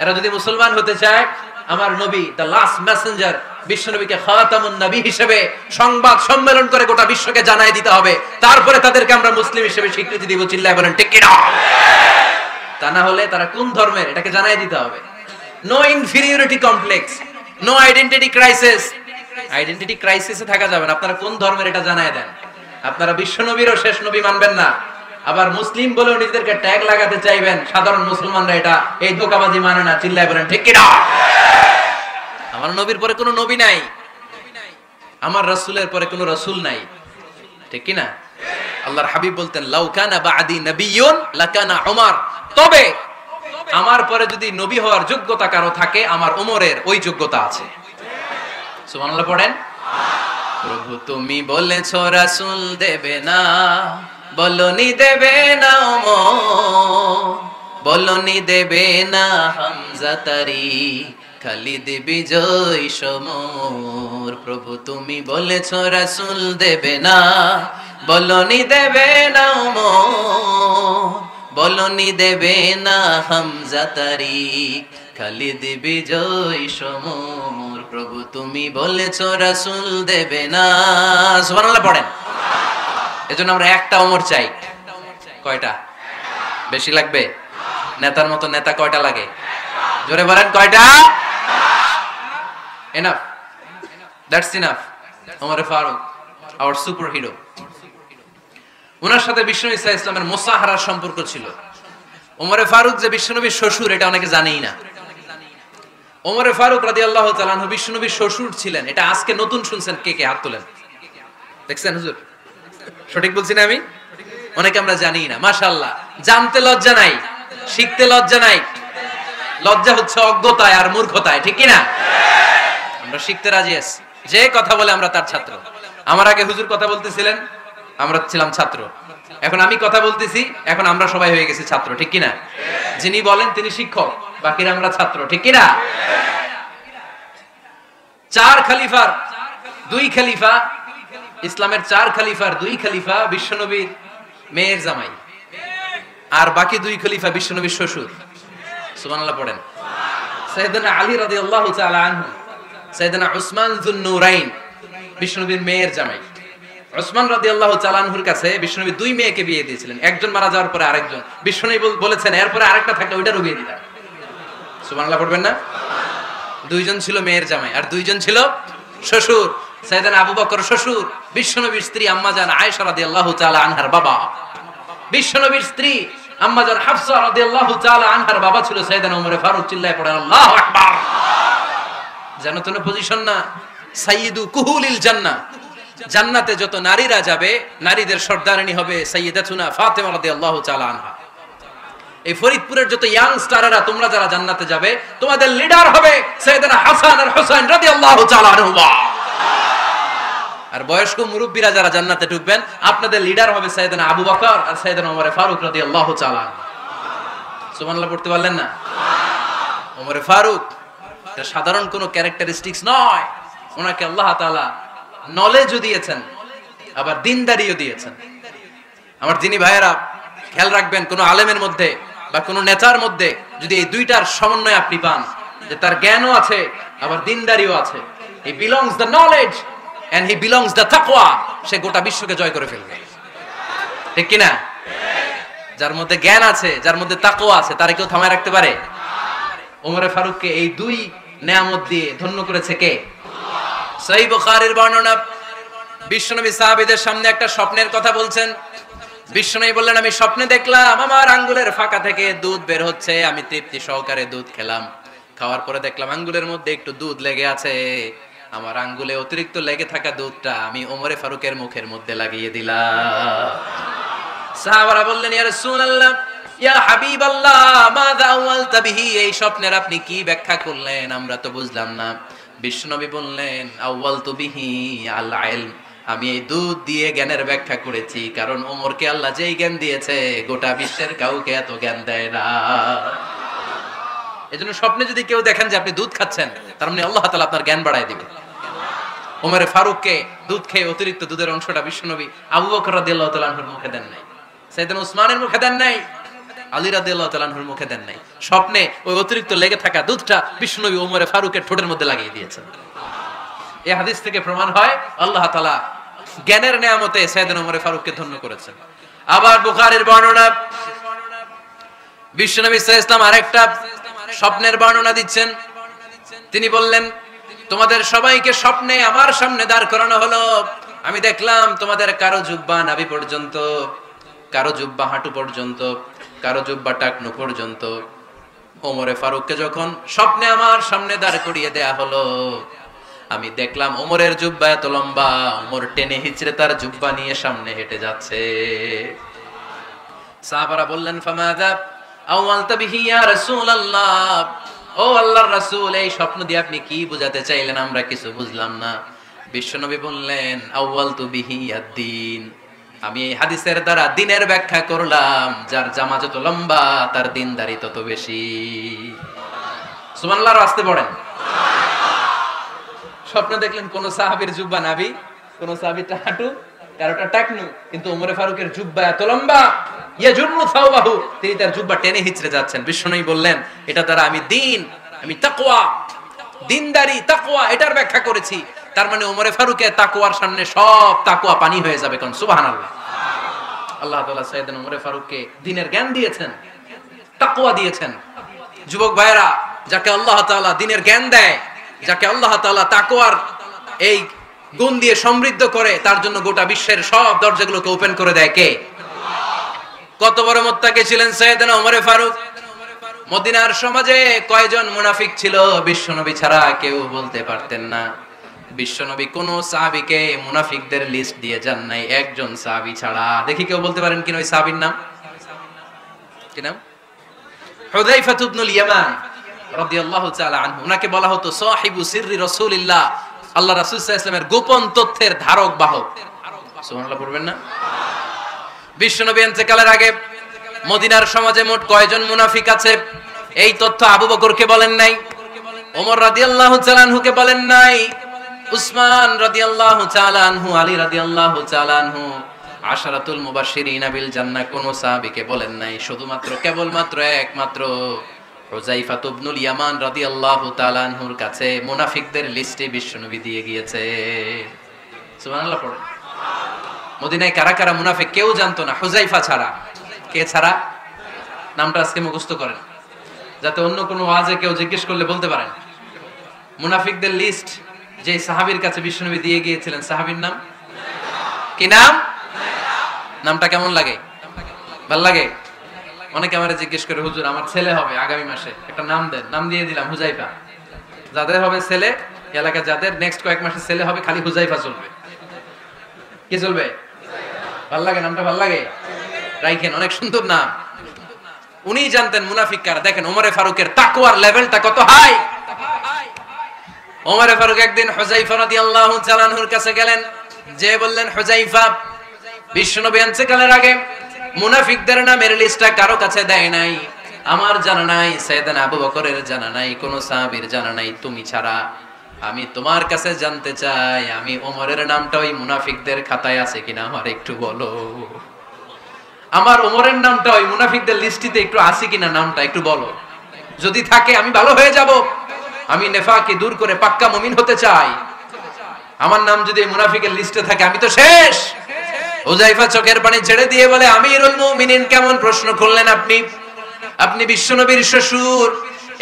এরা যদি মুসলমান হতে চায় আমার নবী দ্য লাস্ট মেসেঞ্জার বিশ্ব নবীকে খাতামুন নবী হিসেবে সংবাদ সম্মেলন করে গোটা বিশ্বকে জানাই দিতে হবে তারপরে তাদেরকে আমরা মুসলিম হিসেবে স্বীকৃতি দিব চিল্লায় বলেন ঠিক কি না তা না হলে তারা কোন ধর্মের এটাকে জানাই দিতে হবে no inferiority complex no identity crisis identity ক্রাইসিসে থাকা যাবে না আপনারা কোন ধর্মের এটা জানাই দেন আপনারা বিশ্ব নবীরও শেষ নবী মানবেন না আবার মুসলিম বলেও নিজেদেরকে ট্যাগ লাগাতে চাইবেন সাধারণ মুসলমানরা এটা এই ধোঁকাবাজি মানে না চিল্লায় বলেন ঠিক কি না আমার নবীর পরে কোনো নবী নাই আমার রাসূলের পরে কোনো রাসূল নাই ঠিক কি না আল্লাহর হাবিব বলতেন লাউ কানা বা'দি নাবিয়্যুন লাকানা উমর তবে আমার পরে যদি নবী হওয়ার যোগ্যতা কারো থাকে আমার ওমরের ওই যোগ্যতা আছে সুবহানাল্লাহ পড়েন প্রভু তুমি বলেছো রাসূল দেবে না বলনি দেবে না ওমর বলনি দেবে না হামজা তারি খালিদ বিজয় সমর প্রভু তুমি বলেছো রাসূল দেবে না বলনি দেবে না ওমর বলনি দেবে না হামজা তারি খালিদ বিজয় সমর প্রভু তুমি বলেছো রাসূল দেবে না সুবহানাল্লাহ পড়েন এজন্য আমরা একটা ওমর চাই কয়টা বেশি লাগবে নেতার মতো নেতা কয়টা লাগে জোরে বলেন কয়টা enough that's enough Omar Faruq our super hero ওনার সাথে বিশ্বনবী সাল্লাল্লাহু আলাইহি ওয়াসাল্লামের মুসাহারার সম্পর্ক ছিল ওমরে ফারুক যে বিশ্বনবীর শ্বশুর এটা অনেকে জানেই না ওমরে ফারুক রাদিয়াল্লাহু তাআলা আনহু বিশ্বনবীর শ্বশুর ছিলেন এটা আজকে নতুন শুনছেন কে কে হাত তোলেন দেখছেন হুজুর সঠিক বলছি না আমি অনেকে আমরা জানি না মাশাআল্লাহ জানতে লজ্জা নাই শিখতে লজ্জা নাই লজ্জা হচ্ছে অজ্ঞতায় আর মূর্খতায় ঠিক কি না আমরা শিখতে রাজি আছি যে কথা বলে আমরা তার ছাত্র আমার আগে হুজুর কথা বলতেছিলেন আমরা ছিলাম ছাত্র এখন আমি কথা বলতেছি এখন আমরা সবাই হয়ে গেছি ছাত্র ঠিক কি না যিনি বলেন তিনি শিক্ষক বাকিরা আমরা ছাত্র ঠিক কি না চার খলিফার দুই খলিফা ইসলামের চার খলিফার দুই খলিফা বিশ্বনবীর মেয়ের জামাই আর বাকি দুই খলিফা বিশ্বনবীর শ্বশুর সুবহানাল্লাহ পড়েন সাইয়েদনা আলী রাদিয়াল্লাহু তাআলা আনহু সাইয়েদনা উসমান যুন নূরাইন বিশ্বনবীর মেয়ের জামাই উসমান রাদিয়াল্লাহু তাআলা আনহুর কাছে বিশ্বনবী দুই মেয়েকে বিয়ে দিয়েছিলেন একজন মারা যাওয়ার পরে আরেকজন বিশ্বনবী বলেছেন এরপরে আরেকটা থাকলে ওইটারও বিয়ে দিতাম সুবহানাল্লাহ পড়বেন না দুইজন ছিল মেয়ের জামাই আর দুইজন ছিল শ্বশুর সাইয়েদনা আবু বকর শ্বশুর বিশ্বনবীর স্ত্রী আম্মা জান আয়েশা রাদিয়াল্লাহু তাআলা আনহার বাবা বিশ্বনবীর স্ত্রী আম্মা জান হাফসা রাদিয়াল্লাহু তাআলা আনহার বাবা ছিল সাইয়েদনা ওমর ফারুক চিল্লায়ে পড়েন আল্লাহু আকবার জানো তো না পজিশন না সাইয়্যিদু কুহুলিল জান্নাহ জান্নাতে যত নারীরা যাবে নারীদের সর্দারিনী হবে সাইয়্যিদাতুনা ফাতেমা রাদিয়াল্লাহু তাআলা আনহা এই ফরিদপুরের যত ইয়াংস্টাররা তোমরা যারা জান্নাতে যাবে তোমাদের লিডার হবে সাইয়েদনা হাসান আর হুসাইন রাদিয়াল্লাহু তাআলা আনহুমা। আর বয়স্ক মুরব্বীরা যারা জান্নাতে ঢুকবেন আপনাদের লিডার হবে সাইয়েদনা আবু বকর আর সাইয়েদনা ওমর ফারুক রাদিয়াল্লাহু তাআলা। সুবহানাল্লাহ পড়তে পারলেন না? ওমর ফারুক এটা সাধারণ কোনো ক্যারেক্টারিস্টিক্স নয়, ওনাকে আল্লাহ তাআলা নলেজও দিয়েছেন আবার দিনদারিও দিয়েছেন। আমার যিনি ভাইয়েরা খেয়াল রাখবেন, কোন আলেমের মধ্যে বা কোন নেতার মধ্যে যদি এই দুইটার সমন্বয় আপনি পান, যে তার জ্ঞানও আছে আবার দিনদারিও আছে, he belongs the knowledge and he belongs the তাকওয়া, সে গোটা বিশ্বকে জয় করে ফেলবে। ঠিক কি না? যার মধ্যে জ্ঞান আছে, যার মধ্যে তাকওয়া আছে, তারে কেউ থামায় রাখতে পারে? ওমর ফারুককে এই দুই নেয়ামত দিয়ে ধন্য করেছে কে? সহিহ বুখারীর বর্ণনা, বিশ্বনবী সাহাবীদের সামনে একটা স্বপ্নের কথা বলছেন। বিশ্বনবী বললেন, আমি স্বপ্নে দেখলাম আমার আঙ্গুলের ফাঁকা থেকে দুধ বের হচ্ছে, আমি তৃপ্তি সহকারে দুধ খেলাম, খাওয়ার পরে দেখলাম আঙ্গুলের মধ্যে একটু দুধ লেগে আছে, আমার আঙ্গুলে অতিরিক্ত লেগে থাকা দুধটা আমি ওমর ফারুকের মুখের মধ্যে লাগিয়ে দিলাম। সাহাবারা বললেন, ইয়া রাসূলুল্লাহ, ইয়া হাবিবাল্লাহ, মাযা আওয়ালতা বিহি, এই স্বপ্নের আপনি কি ব্যাখ্যা করলেন, আমরা তো বুঝলাম না। বিশ্বনবী বললেন, আওয়ালতু বিহি আল ইলম, আমি এই দুধ দিয়ে জ্ঞানের ব্যাখ্যা করেছি, কারণ ওমরকে আল্লাহ যেই জ্ঞান দিয়েছে গোটা বিশ্বের কাউকে এত জ্ঞান দেয় না। এজন্য স্বপ্নে যদি কেউ দেখেন যে আপনি দুধ খাচ্ছেন, তার মানে আল্লাহ তাআলা আপনার জ্ঞান বাড়ায় দিবেন। ওমর ফারুককে দুধ খেয়ে অতিরিক্ত দুধের অংশটা বিশ্বনবী আবু বকর রাদিয়াল্লাহু তাআলা আনহুর মুখে দেন নাই, সাইয়েদনা উসমানের মুখে দেন নাই, আলী রাদিয়াল্লাহু তাআলা আনহুর মুখে দেন নাই। স্বপ্নে ওই অতিরিক্ত লেগে থাকা দুধটা বিশ্বনবী ওমর ফারুকের ঠোঁটের মধ্যে লাগিয়ে দিয়েছেন। এই হাদিস থেকে প্রমাণ হয় আল্লাহ তাআলা জ্ঞানের নেয়ামতে সাইয়েদনা ওমর ফারুককে ধন্য করেছেন। আবার বুখারীর বর্ণনা, বিশ্বনবী সাল্লাল্লাহু আলাইহি ওয়াসাল্লাম আরেকটা স্বপ্নের বর্ণনা দিচ্ছেন। তিনি বললেন, তোমাদের সবাইকে স্বপ্নে আমার সামনে দাঁড় করানো হলো, আমি দেখলাম তোমাদের কারো জুব্বা নাভি পর্যন্ত, কারো জুব্বা হাঁটু পর্যন্ত, কারো জুব্বা টাকনু পর্যন্ত। ওমর ফারুককে যখন স্বপ্নে আমার সামনে দাঁড় করিয়ে দেয়া হলো, আমি দেখলাম ওমরের জুব্বা এত লম্বা, ওমর টেনে হিচড়ে তার জুব্বা নিয়ে সামনে হেঁটে যাচ্ছে। সাহাবারা বললেন, ফামাযা আওয়ালতা বিহি ইয়া রাসূলুল্লাহ, ও আল্লাহর রাসূল, এই স্বপ্ন দিয়ে আপনি কি বোঝাতে চাইলেন, আমরা কিছু বুঝলাম না। বিশ্বনবী বললেন, আউয়ালতু বিহি আদ-দীন, আমি এই হাদিসের দ্বারা দ্বীনের ব্যাখ্যা করলাম, যার জামা যত লম্বা তার দ্বীনদারি তত বেশি। সুবহানাল্লাহ, আস্তে পড়েন। স্বপ্নে দেখলেন কোন সাহাবীর জুব্বা নাভি, কোন সাহাবীটা হাঁটু, কারোটা টাকনু, কিন্তু ওমর ফারুকের জুব্বা এত লম্বা, ইয়াজুরু সাওবাহু, তিনি তার জুব্বা টেনে হিচড়ে যাচ্ছেন। বিশ্বনবী বললেন, এটা দ্বারা আমি দ্বীন, আমি তাকওয়া, দ্বীনদারি, তাকওয়া এটার ব্যাখ্যা করেছি। তার মানে ওমর ফারুকের তাকওয়ার সামনে সব তাকওয়া পানি হয়ে যাবে। কোন সুবহানাল্লাহ। আল্লাহ তাআলা সাইয়েদনা ওমর ফারুককে দ্বীনের জ্ঞান দিয়েছেন, তাকওয়া দিয়েছেন। যুবক ভাইরা, যাকে আল্লাহ তাআলা দ্বীনের জ্ঞান দেয়, যাকে আল্লাহ তাআলা তাকওয়ার এই গুণ দিয়ে সমৃদ্ধ করে, তার জন্য গোটা বিশ্বের সব দরজাগুলোকে ওপেন করে দেয় কে? কত বড় মুত্তাকি ছিলেন সাইয়েদনা ওমর ফারুক। মদিনার সমাজে কয়জন মুনাফিক ছিল বিশ্বনবী ছাড়া কেউ বলতে পারতেন না। বিশ্বনবী কোন সাহাবীকে মুনাফিকদের লিস্ট দিয়ে যান নাই, একজন সাহাবী ছাড়া। দেখি কেউ বলতে পারেন কিনা ওই সাহাবীর নাম? কি নাম? হুযায়ফা ইবনুল ইয়ামান রাদিয়াল্লাহু তাআলা আনহু। উনাকে বলা হতো সাহিবু সিররি রাসূলিল্লাহ, আল্লাহ রাসূল সাল্লাল্লাহু আলাইহি ওয়াসাল্লামের গোপন তথ্যের ধারক বাহক। সুবহানাল্লাহ পড়বেন না? বিশ্বনবী ইন্তেকালের আগে মদিনার সমাজে মোট কয়জন মুনাফিক আছে, এই তথ্য আবু বকরকে বলেন নাই, ওমর রাদিয়াল্লাহু তাআলা আনহুকে বলেন নাই, উসমান রাদিয়াল্লাহু তাআলা আনহু, আলী রাদিয়াল্লাহু তাআলা আনহু, আশারাতুল মুবাশশিরিনা বিল জান্নাহ কোন সাহাবীকে বলেন নাই। শুধুমাত্র কেবলমাত্র একমাত্র হুযায়ফা ইবনুল ইয়ামান রাদিয়াল্লাহু তাআলা আনহুর কাছে মুনাফিকদের লিস্টে বিশ্বনবী দিয়ে গিয়েছে। সুবহানাল্লাহ পড়েন। মদিনায় কারা কারা মুনাফিক কেউ জানতো না হুযায়ফা ছাড়া। কে ছাড়া? নামটা আজকে মুখস্থ করেন, যাতে অন্য কোনো ওয়াজে কেউ জিজ্ঞেস করলে বলতে পারেন। মুনাফিকদের লিস্ট যে সাহাবীর কাছে বিশ্বনবী দিয়ে গিয়েছিলেন, সাহাবীর নাম কি? নাম? নামটা কেমন লাগে? ভালো লাগে? অনেকে আমারে জিজ্ঞেস করে, হুজুর আমার ছেলে হবে আগামী মাসে, একটা নাম দেন। নাম দিয়ে দিলাম হুযায়ফা। যাদের হবে ছেলে, এলাকায় যাদের নেক্সট কয়েক মাসে ছেলে হবে, খালি হুযায়ফা চলবে। কি চলবে? ভাল লাগে? নামটা ভাল লাগে? রাইখেন, অনেক সুন্দর নাম। উনি জানতেন মুনাফিক কারা। দেখেন ওমরে ফারুকের তাকওয়ার লেভেলটা কত হাই। ওমরে ফারুক একদিন হুযায়ফা রাদিয়াল্লাহু তাআলা আনহুর কাছে গেলেন, যে বললেন, হুযায়ফা, বিশ্বনবী ইন্তেকালের আগে মুনাফিকদের নামের লিস্টটা কারো কাছে দেয় নাই, আমার জানা নাই, সাইয়েদনা আবু বকরের জানা নাই, কোন সাহাবীর জানা নাই, তুমি ছাড়া। আমি তোমার কাছে জানতে চাই, আমি ওমরের নামটা ওই মুনাফিকদের খাতায় আছে কিনা আমার একটু বলো। আমার ওমরের নামটা ওই মুনাফিকদের লিস্টিতে একটু আছে কিনা নামটা একটু বলো। যদি থাকে আমি ভালো হয়ে যাব। আমি নেফাকি দূর করে পাক্কা মুমিন হতে চাই। আমার নাম যদি মুনাফিকের লিস্টে থাকে আমি তো শেষ। হুযায়ফা চোখের পানি ছেড়ে দিয়ে বলে, আমিরুল মুমিনিন, কেমন প্রশ্ন করলেন আপনি? আপনি বিশ্বনবীর শ্বশুর,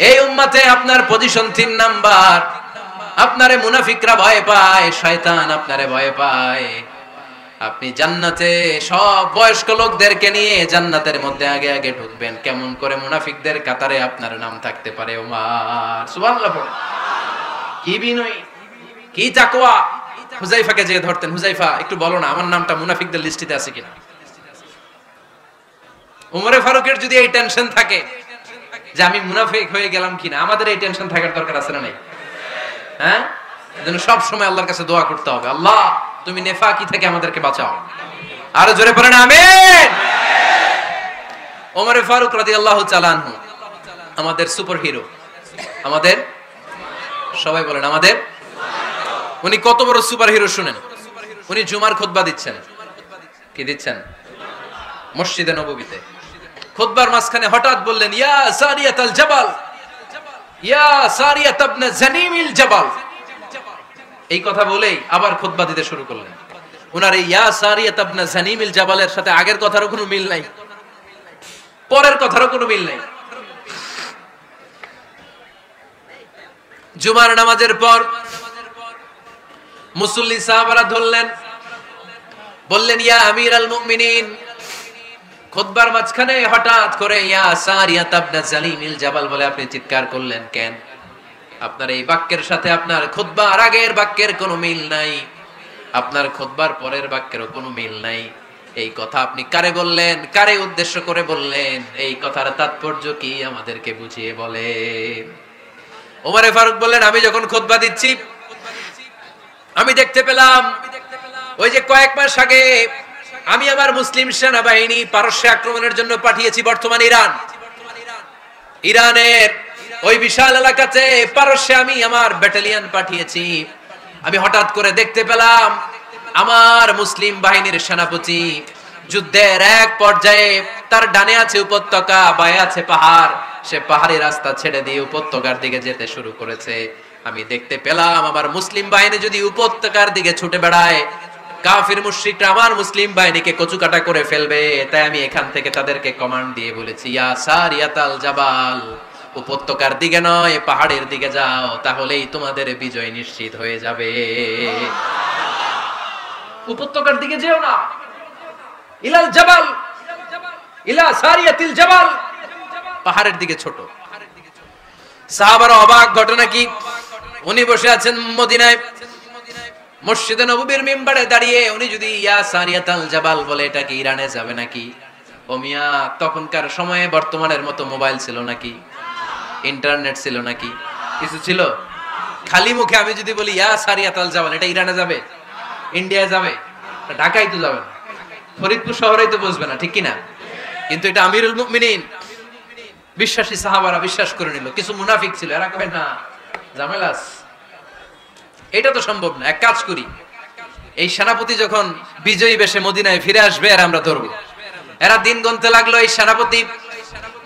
এই উম্মতে আপনার পজিশন 3 নাম্বার। আপনারে মুনাফিকরা ভয় পায়, শয়তান আপনারে ভয় পায়। আপনি জান্নাতে সব বয়স্ক লোকদেরকে নিয়ে জান্নাতের মধ্যে আগে আগে ঢুকবেন, কেমন করে মুনাফিকদের কাতারে আপনার নাম থাকতে পারে ওমর? সুবহানাল্লাহ পড়ে। কি বিনয়, কি তাকওয়া। হুযায়ফাকে যে ধরতেন, হুযায়ফা একটু বলো না আমার নামটা মুনাফিকদের লিস্টিতে আছে কিনা। ওমরে ফারুকের যদি এই টেনশন থাকে যে আমি মুনাফিক হয়ে গেলাম কিনা, আমাদের এই টেনশন থাকার দরকার আছে না নাই? হ্যাঁ, এজন্য সব সময় আল্লাহর কাছে দোয়া করতে হবে, আল্লাহ তুমি নেফাকি থেকে আমাদেরকে বাঁচাও। আরো জোরে পড়েন আমিন। ওমর ফারুক রাদিয়াল্লাহু তাআলা আনহু আমাদের সুপার হিরো, আমাদের সবাই বলেন আমাদের। উনি কত বড় সুপার হিরো শুনেন। উনি জুমার খুতবা দিচ্ছেন। কি দিচ্ছেন? মসজিদে নববীতে। খুতবার মাঝখানে হঠাৎ বললেন, ইয়া সারিয়াতাল জাবাল, ইয়া সারিয়াত ইবনে জানিমিল জাবাল। এই কথা বলেই আবার খুতবা দিতে শুরু করলেন। উনার এই ইয়া সারিয়াত ইবনে জানিমিল জাবালের সাথে আগের কথারও কোনো মিল নাই, পরের কথারও কোনো মিল নাই। জুমার নামাজের পর মুসল্লি সাহাবারা ধরলেন, বললেন, ইয়া আমিরাল মুমিনিন। খুতবার মাঝখানে হঠাৎ করে ইয়া সারিয়াত ইবনে জানিমিল জাবাল বলে আপনি চিৎকার করলেন কেন? আপনার এই বাক্যের সাথে আপনার খুতবার আগের বাক্যের কোনো মিল নাই, আপনার খুতবার পরের বাক্যেরও কোনো মিল নাই। এই কথা আপনি কারে বললেন, কারে উদ্দেশ্য করে বললেন? এই কথার তাৎপর্য কি আমাদেরকে বুঝিয়ে বলেন। ওমর ফারুক বললেন, আমি যখন খুতবা দিচ্ছি আমি দেখতে পেলাম ওই যে কয়েক মাস আগে আমি আমার মুসলিম সেনাবাহিনী পারস্যে আক্রমণের জন্য পাঠিয়েছি, বর্তমান ইরান, ইরানের ওই বিশাল এলাকাতে পারস্যে আমি আমার ব্যাটালিয়ন পাঠিয়েছি। আমি হঠাৎ করে দেখতে পেলাম আমার মুসলিম বাহিনীর সেনাপতি যুদ্ধের এক পর্যায়ে তার ডানে আছে উপত্যকা, বায়ে আছে পাহাড়, সে পাহাড়ি রাস্তা ছেড়ে দিয়ে উপত্যকার দিকে যেতে শুরু করেছে। আমি দেখতে পেলাম আমার মুসলিম বাহিনী যদি উপত্যকার দিকে ছুটে বেড়ায়, কাফির মুশরিকরা আমার মুসলিম বাহিনীকে কচুকাটা করে ফেলবে। তাই আমি এখান থেকে তাদেরকে কমান্ড দিয়ে বলেছি, ইয়া সারিয়াতাল জাবাল, উপত্যকার দিকে নয় পাহাড়ের দিকে যাও, তাহলেই তোমাদের বিজয় নিশ্চিত হয়ে যাবে। উপত্যকার দিকে যেও না, ইলাল জাবাল, ইলা সারিয়াতিল জাবাল, পাহাড়ের দিকে ছোট। সাহাবারা অবাক, ঘটনা কি? উনি বসে আছেন মদিনায় মসজিদে নববীর মিম্বারে দাঁড়িয়ে, উনি যদি ইয়া সারিয়াতাল জাবাল বলে এটা কি ইরানে যাবে নাকি? ও মিয়া, তখনকার সময়ে বর্তমানের মতো মোবাইল ছিল নাকি, ইন্টারনেট ছিল নাকি, কিছু ছিল? খালি মুখে আমি যদি বলি ইয়া সারিয়াতাল জাবাল, এটা ইরানে যাবে, ইন্ডিয়া যাবে, ঢাকায় তো যাবে না, ফরিদপুর শহরেই তো বসবে না, ঠিক কিনা? কিন্তু এটা আমিরুল মুমিনিন বিশ্বাসী সাহাবারা বিশ্বাস করে নিল। কিছু মুনাফিক ছিল, এরা কয় না ঝামেলাস, এটা তো সম্ভব না। এক কাজ করি, এই সেনাপতি যখন বিজয়ী বেশে মদিনায় ফিরে আসবে আর আমরা ধরবো। এরা দিন গুনতে লাগলো, এই সেনাপতি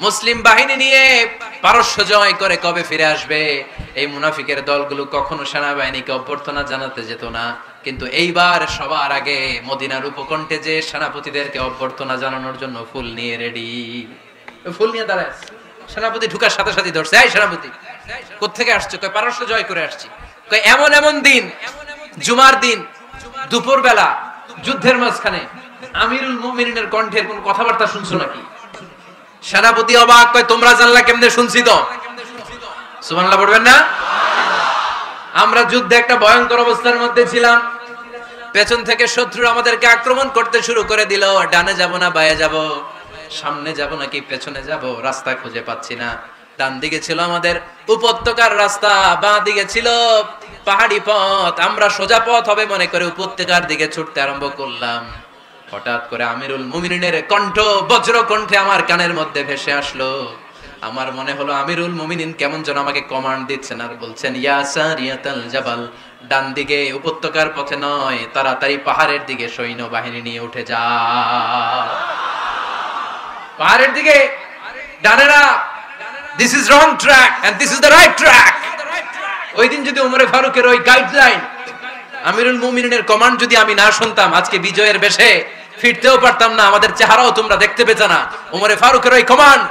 মুসলিম বাহিনী নিয়ে পারস্য জয় করে কবে ফিরে আসবে। এই মুনাফিকের দলগুলো কখনো সেনাবাহিনীকে অভ্যর্থনা জানাতে যেত না, কিন্তু এইবার সবার আগে মদিনার উপকণ্ঠে যে সেনাপতিদেরকে অভ্যর্থনা জানানোর জন্য ফুল নিয়ে রেডি, ফুল নিয়ে দাঁড়ায়। সেনাপতি ঢুকার সাথে সাথে ধরছে, এই সেনাপতি কোত্থেকে আসছে? কয় পারস্য জয় করে আসছি। কয় এমন এমন দিন, জুমার দিন দুপুর বেলা যুদ্ধের মাঝখানে আমিরুল মুমিনিনের কণ্ঠের কোন কথাবার্তা শুনছো নাকি? সেনাপতি অবাক, কয় তোমরা জানলা কেমনে? শুনছি তো। সুবহানাল্লাহ পড়বেন না? আমরা যুদ্ধে একটা ভয়ঙ্কর অবস্থার মধ্যে ছিলাম, পেছন থেকে শত্রু আমাদেরকে আক্রমণ করতে শুরু করে দিল। ডানে যাব না বায়ে যাব, সামনে যাব নাকি পেছনে যাব, রাস্তা খুঁজে পাচ্ছি না। ডান দিকে ছিল আমাদের উপত্যকার রাস্তা, বাঁ দিকে ছিল পাহাড়ি পথ। আমরা সোজা পথ হবে মনে করে উপত্যকার দিকে ছুটতে আরম্ভ করলাম। হঠাৎ করে আমিরুল মুমিনিনের কণ্ঠ বজ্র কণ্ঠে আমার কানের মধ্যে ভেসে আসলো। আমার মনে হলো আমিরুল মুমিনিন কেমন যেন আমাকে কমান্ড দিচ্ছেন আর বলছেন, ইয়া সারিয়াতাল জাবাল, ডান দিকে উপত্যকার পথে নয়, তাড়াতাড়ি পাহাড়ের দিকে সৈন্য বাহিনী নিয়ে উঠে যা। পাহাড়ের দিকে, ডানেরা, this is wrong track and this is the right track. ওই দিন যদি ওমরে ফারুকের ওই গাইডলাইন, আমিরুল মুমিনিনের কমান্ড যদি আমি না শুনতাম, আজকে বিজয়ের বেশে ফিরতেও পারতাম না, আমাদের চেহারাও তোমরা দেখতে পেতে না। ওমরে ফারুকের ওই কমান্ড,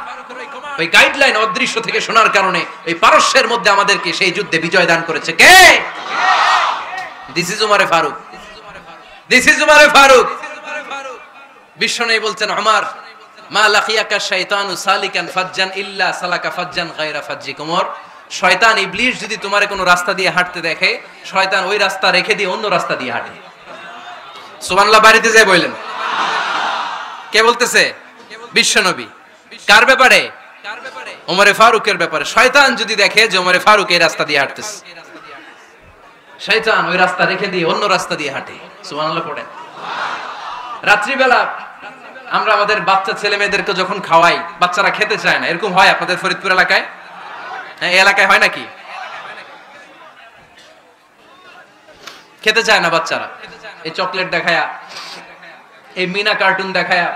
ওই গাইডলাইন অদৃশ্য থেকে শোনার কারণে এই পারস্যের মধ্যে আমাদেরকে সেই যুদ্ধে বিজয় দান করেছে কে? দিস ইজ ওমরে ফারুক, দিস ইজ ওমরে ফারুক। বিশ্বনবী বলছেন, ওমর, মা লাকিয়াকা শাইতানু সালিকান ফাজ্জান ইল্লা সালাকা ফাজ্জান গায়রা ফাজ্জিক। ওমর, শয়তান ইবলিস যদি তোমার কোনো রাস্তা দিয়ে হাঁটতে দেখে, শয়তান ওই রাস্তা রেখে দিয়ে অন্য রাস্তা দিয়ে হাঁটে। সুবহানাল্লাহ বাড়িতে যায় বললেন। কে বলতেছে? বিশ্বনবী। কার ব্যাপারে? ওমরে ফারুকের ব্যাপারে। শয়তান যদি দেখে যে ওমরে ফারুক এই রাস্তা দিয়ে হাঁটতেছে, শয়তান ওই রাস্তা রেখে দিয়ে অন্য রাস্তা দিয়ে হাঁটে। সুবহানাল্লাহ পড়েন। রাত্রিবেলা আমরা আমাদের বাচ্চা ছেলে মেয়েদেরকে যখন খাওয়াই, বাচ্চারা খেতে চায় না, এরকম হয় আপনাদের ফরিদপুর এলাকায়? হ্যাঁ, এই এলাকায় হয় নাকি? খেতে চায় না বাচ্চারা, এই চকলেট দেখায়া, এই মিনা কার্টুন দেখায়া,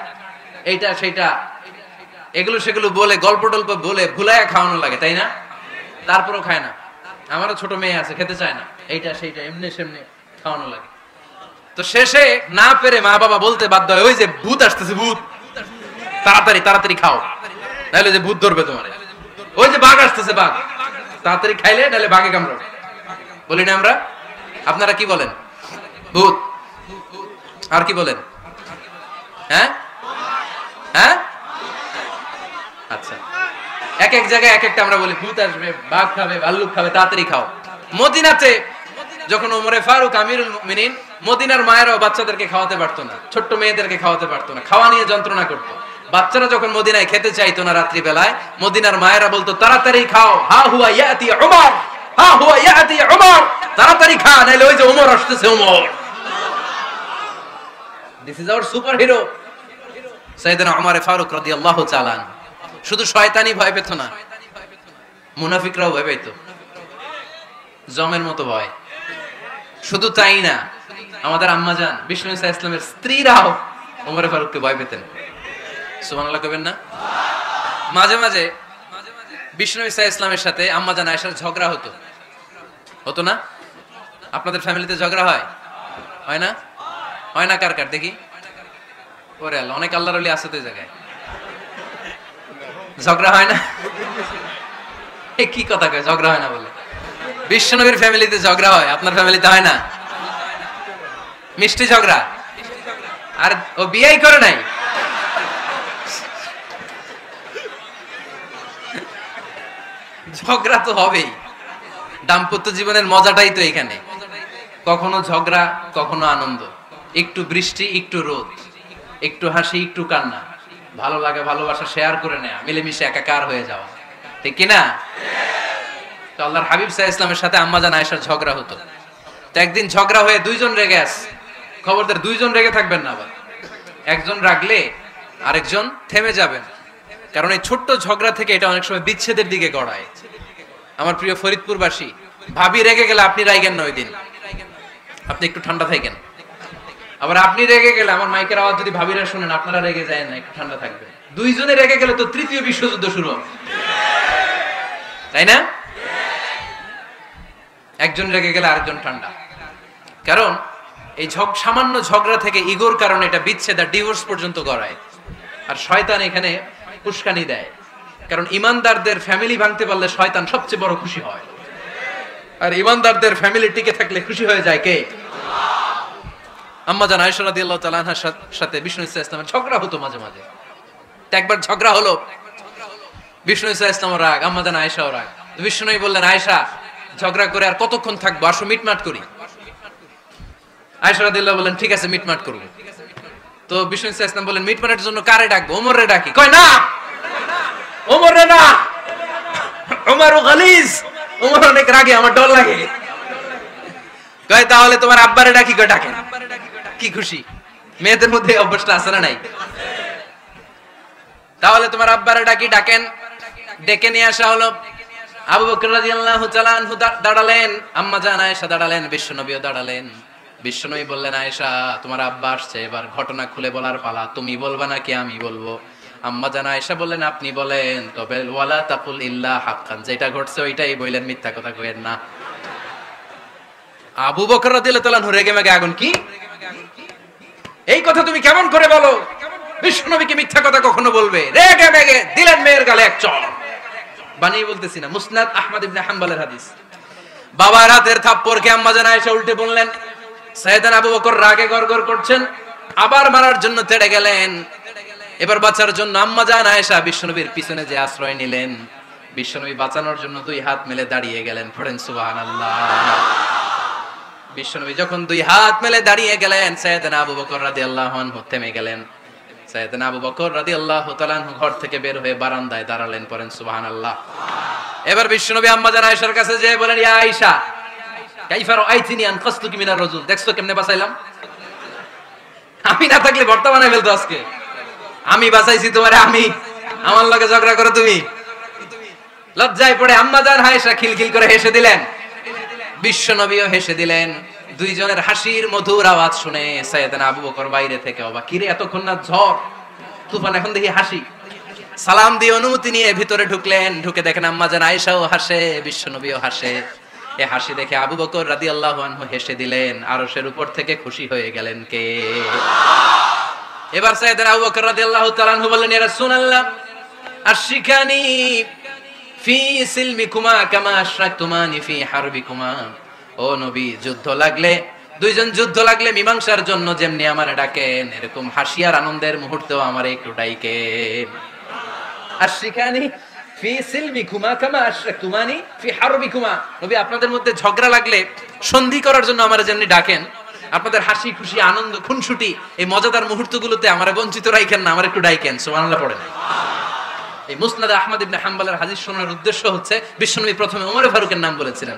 এইটা সেইটা, এগুলো সেগুলো বলে, গল্প টল্প বলে ভুলায়া খাওয়ানো লাগে, তাই না? তারপরও খায় না। আমারও ছোট মেয়ে আছে, খেতে চায় না, এইটা সেইটা এমনি সেমনি খাওয়ানো লাগে। তো শেষে না পেরে মা বাবা বলতে বাধ্য হয়, ওই যে ভূত আসতেছে, ভূত, তাড়াতাড়ি তাড়াতাড়ি খাও, নাহলে যে ভূত ধরবে তোমার। ওই যে বাঘ আসতেছে, বাঘ, তাড়াতাড়ি খাইলে নাহলে বাঘে কামড়াবে। বলি না আমরা? আপনারা কি বলেন? ভূত। আর কি বলেন? হ্যাঁ হ্যাঁ, আচ্ছা, এক এক জায়গায় এক একটা আমরা বলি, ভূত আসবে, বাঘ খাবে, ভাল্লুক খাবে, তাড়াতাড়ি খাও। মদিনাতে যখন ওমরে ফারুক আমিরুল মুমিনিন, মদিনার মায়েরাও বাচ্চাদেরকে খাওয়াতে পারতো না, ছোট্ট মেয়েদেরকে খাওয়াতে পারতো না, খাওয়া নিয়ে যন্ত্রণা করতো। বাচ্চারা যখন মদিনায় খেতে চাইতো না রাত্রি বেলায়, মদিনার মায়েরা বলতো, তাড়াতাড়ি খাও, হা হুয়া ইয়াতি উমর, হা হুয়া ইয়াতি উমর, তাড়াতাড়ি খা, নাইলে ওই যে ওমর আসতেছে, Omar. This is our super hero সাইয়েদনা ওমর ফারুক রাদিয়াল্লাহু তাআলা। শুধু শয়তানি ভয় পেত না, মুনাফিকরাও ভয় পেত, জমের মতো ভয়। শুধু তাই না, আমাদের আম্মাজান বিষ্ণু ইসা ইসলামের স্ত্রীরাও ওমর ফারুককে ভয় পেতেন। সুবহানাল্লাহ কইবেন না? মাঝে মাঝে বিষ্ণু ইসা ইসলামের সাথে আম্মাজান আয়েশার ঝগড়া হতো, হতো না? আপনাদের ফ্যামিলিতে ঝগড়া হয়? হয় না? হয় না? কার কার দেখি? ওরে আল্লাহ, অনেক আল্লাহর ওলি আছে তো এই জায়গায়। ঝগড়া হয় না? কি কথা কয়, ঝগড়া হয় না বলে? বিশ্বনবীর ফ্যামিলিতে ঝগড়া হয়, আপনার ফ্যামিলিতে হয় না? মিষ্টি ঝগড়া। আর ও বিয়েই করে নাই। ঝগড়া তো হবেই, দাম্পত্য জীবনের মজাটাই তো এখানে। কখনো ঝগড়া, কখনো আনন্দ, একটু বৃষ্টি, একটু রোদ, একটু হাসি, একটু কান্না, ভালো লাগে, ভালোবাসা শেয়ার করে নেয়া, মিলেমিশে একাকার হয়ে যাওয়া, ঠিক কিনা? তো আল্লাহর হাবিব সাল্লাল্লাহু আলাইহি ওয়াসাল্লামের সাথে আম্মাজান আয়েশার ঝগড়া হতো। তো একদিন ঝগড়া হয়ে দুইজন রেগে আছে। খবরদার দুইজন রেগে থাকবেন না, আবার একজন রাগলে আরেকজন থেমে যাবেন, কারণ এই ছোট্ট ঝগড়া থেকে এটা অনেক সময় বিচ্ছেদের দিকে গড়ায়। আমার প্রিয় ফরিদপুরবাসী, ভাবি রেগে গেলে আপনি রাইগেন না, ওই দিন আপনি একটু ঠান্ডা থাকেন। আবার আপনি রেগে গেলে, আমার মাইকের আওয়াজ যদি ভাবিরা শুনেন, আপনারা রেগে যায় না, একটু ঠান্ডা থাকবেন। দুইজনে রেগে গেলে তো তৃতীয় বিশ্বযুদ্ধ শুরু হবে, তাই না? একজন রেগে গেলে আরেকজন ঠান্ডা, কারণ এই সামান্য ঝগড়া থেকে ইগোর কারণে এটা বিচ্ছেদ আর ডিভোর্স পর্যন্ত গড়ায়। আর শয়তান এখানে উস্কানি দেয়, কারণ ইমানদারদের ফ্যামিলি ভাঙতে পারলে শয়তান সবচেয়ে বড় খুশি হয়, আর ইমানদারদের ফ্যামিলি টিকে থাকলে খুশি হয়ে যায় কে? আম্মাজান আয়েশা রাদিয়াল্লাহু তাআলা আনহার সাথে বিষ্ণু ইসা ইসলামের ঝগড়া হতো মাঝে মাঝে। একবার ঝগড়া হলো, বিষ্ণু ইসা ইসলামের রাগ, আম্মাজান আয়েশাও রাগ। বিষ্ণুই বললেন, আয়েশা, ঝগড়া করে আর কতক্ষণ থাকবো, আসো মিটমাট করি। আয়েশা রাদিয়াল্লাহু বললেন, ঠিক আছে, মিটমাট করব। তো বিষ্ণু ইসলাম বলেন মিট পানের জন্য কারে ডাকবো? ওমরে ডাকি। কয় না, ওমরে না, ওমর গালিজ, ওমর অনেক রাগে, আমার ডর লাগে। কয় তাহলে তোমার আব্বারে ডাকি। কয় ডাকেন। কি খুশি, মেয়েদের মধ্যে অভ্যাসটা আছে না নাই? তাহলে তোমার আব্বারে ডাকি, ডাকেন। ডেকে নিয়ে আসা হলো। আবু বকর রাদিয়াল্লাহু তাআলা আনহু দাঁড়ালেন, আম্মা জান আয়েশা দাঁড়ালেন, বিশ্বনবীও দাঁড়ালেন। বিশ্বনবী বললেন, আয়েশা তোমার আব্বা আসছে, এবার ঘটনা খুলে বলার পালা, তুমি বলবা নাকি আমি বলবো? আম্মা জান আয়েশা বললেন, আপনি বলেন, তবে ওয়ালা তাকুল ইল্লা হাক্কান, যেটা ঘটছে ওইটাই বললেন, মিথ্যা কথা কইেন না। আবু বকর রাদিয়াল্লাহু তাআলা আনহু রেগে মেগে আগুন, কি এই কথা তুমি কেমন করে বলো? বিশ্বনবীকে মিথ্যা কথা কখনো বলবে? রেগে মেগে দিলেন মেয়ের গালে এক চড়। বানিয়ে বলতেছি না, মুসনাদ আহমদ ইবনে হাম্বলের হাদিস। বাবার হাতের থাপ্পড়কে আম্মা জান আয়েশা উল্টে বললেন। সাইয়েদনা আবু বকর রাগে গড়গড় করছেন, আবার মারার জন্য তেড়ে গেলেন। এবার বাঁচার জন্য আম্মা জান আয়েশা বিশ্বনবীর পিছনে যে আশ্রয় নিলেন, বিশ্বনবী বাঁচানোর জন্য দুই হাত মেলে দাঁড়িয়ে গেলেন। পড়েন সুবহানাল্লাহ। বিশ্বনবী যখন দুই হাত মেলে দাঁড়িয়ে গেলেন, সাইয়েদনা আবু বকর রাদিয়াল্লাহু আনহু থেমে গেলেন। সাইয়েদনা আবু বকর রাদিয়াল্লাহু তাআলা আনহু ঘর থেকে বের হয়ে বারান্দায় দাঁড়ালেন। পড়েন সুবহানাল্লাহ। এবার বিশ্বনবী আম্মা জান আয়েশার কাছে যেয়ে বলেন, ইয়া আয়েশা কাইফা রাআইতিনি আনকাসতুকি মিনার রাজুল, দেখছো কেমনে বাঁচাইলাম? আমি না থাকলে ভর্তা বানাই ফেলতো আজকে। আমি বাঁচাইছি তোমারে, আমি, আমার লগে ঝগড়া করো তুমি। লজ্জায় পড়ে আম্মা জান আয়েশা খিলখিল করে হেসে দিলেন, বিশ্বনবীও হেসে দিলেন। দুইজনের হাসির মধুর আওয়াজ শুনে সাইয়েদনা আবু বকর বাইরে থেকে অবাক, কিরে এতক্ষণ না ঝড় তুফান, এখন দেখি হাসি। সালাম দিয়ে অনুমতি নিয়ে ভিতরে ঢুকলেন। ঢুকে দেখেন আম্মা জান আয়েশাও হাসে, বিশ্বনবীও হাসে। এ হাসি দেখে আবু বকর রাদিয়াল্লাহু আনহু হেসে দিলেন। আরশের উপর থেকে খুশি হয়ে গেলেন কে? এবার সাইয়েদনা আবু বকর রাদিয়াল্লাহু তাআলা আনহু বললেন, ইয়া রাসূলুল্লাহ আশরিকানি ফি সিলমিকুমা কামা আশরাকতুমানি ফি হারবিকুমা। ও নবী, যুদ্ধ লাগলে, দুইজন যুদ্ধ লাগলে মীমাংসার জন্য যেমনি আমারে ডাকেন, এরকম হাসি আর আনন্দের মুহূর্তেও আমারে একটু ডাকেন। আশরিকানি ফি সিলমিকুমা কামা আশরাকতুমানি ফি হারবিকুমা। নবী, আপনাদের মধ্যে ঝগড়া লাগলে সন্ধি করার জন্য আমারে যেমনি ডাকেন, আপনাদের হাসি খুশি আনন্দ খুনসুটি এই মজাদার মুহূর্তগুলোতে আমারে বঞ্চিত রাখেন না, আমার একটু ডাকেন। সুবহানাল্লাহ পড়েন। এই মুসনাদ আহমদ ইবনে হাম্বলের হাদিস শোনার উদ্দেশ্য হচ্ছে, বিশ্বনবী প্রথমে ওমর ফারুকের নাম বলেছিলেন।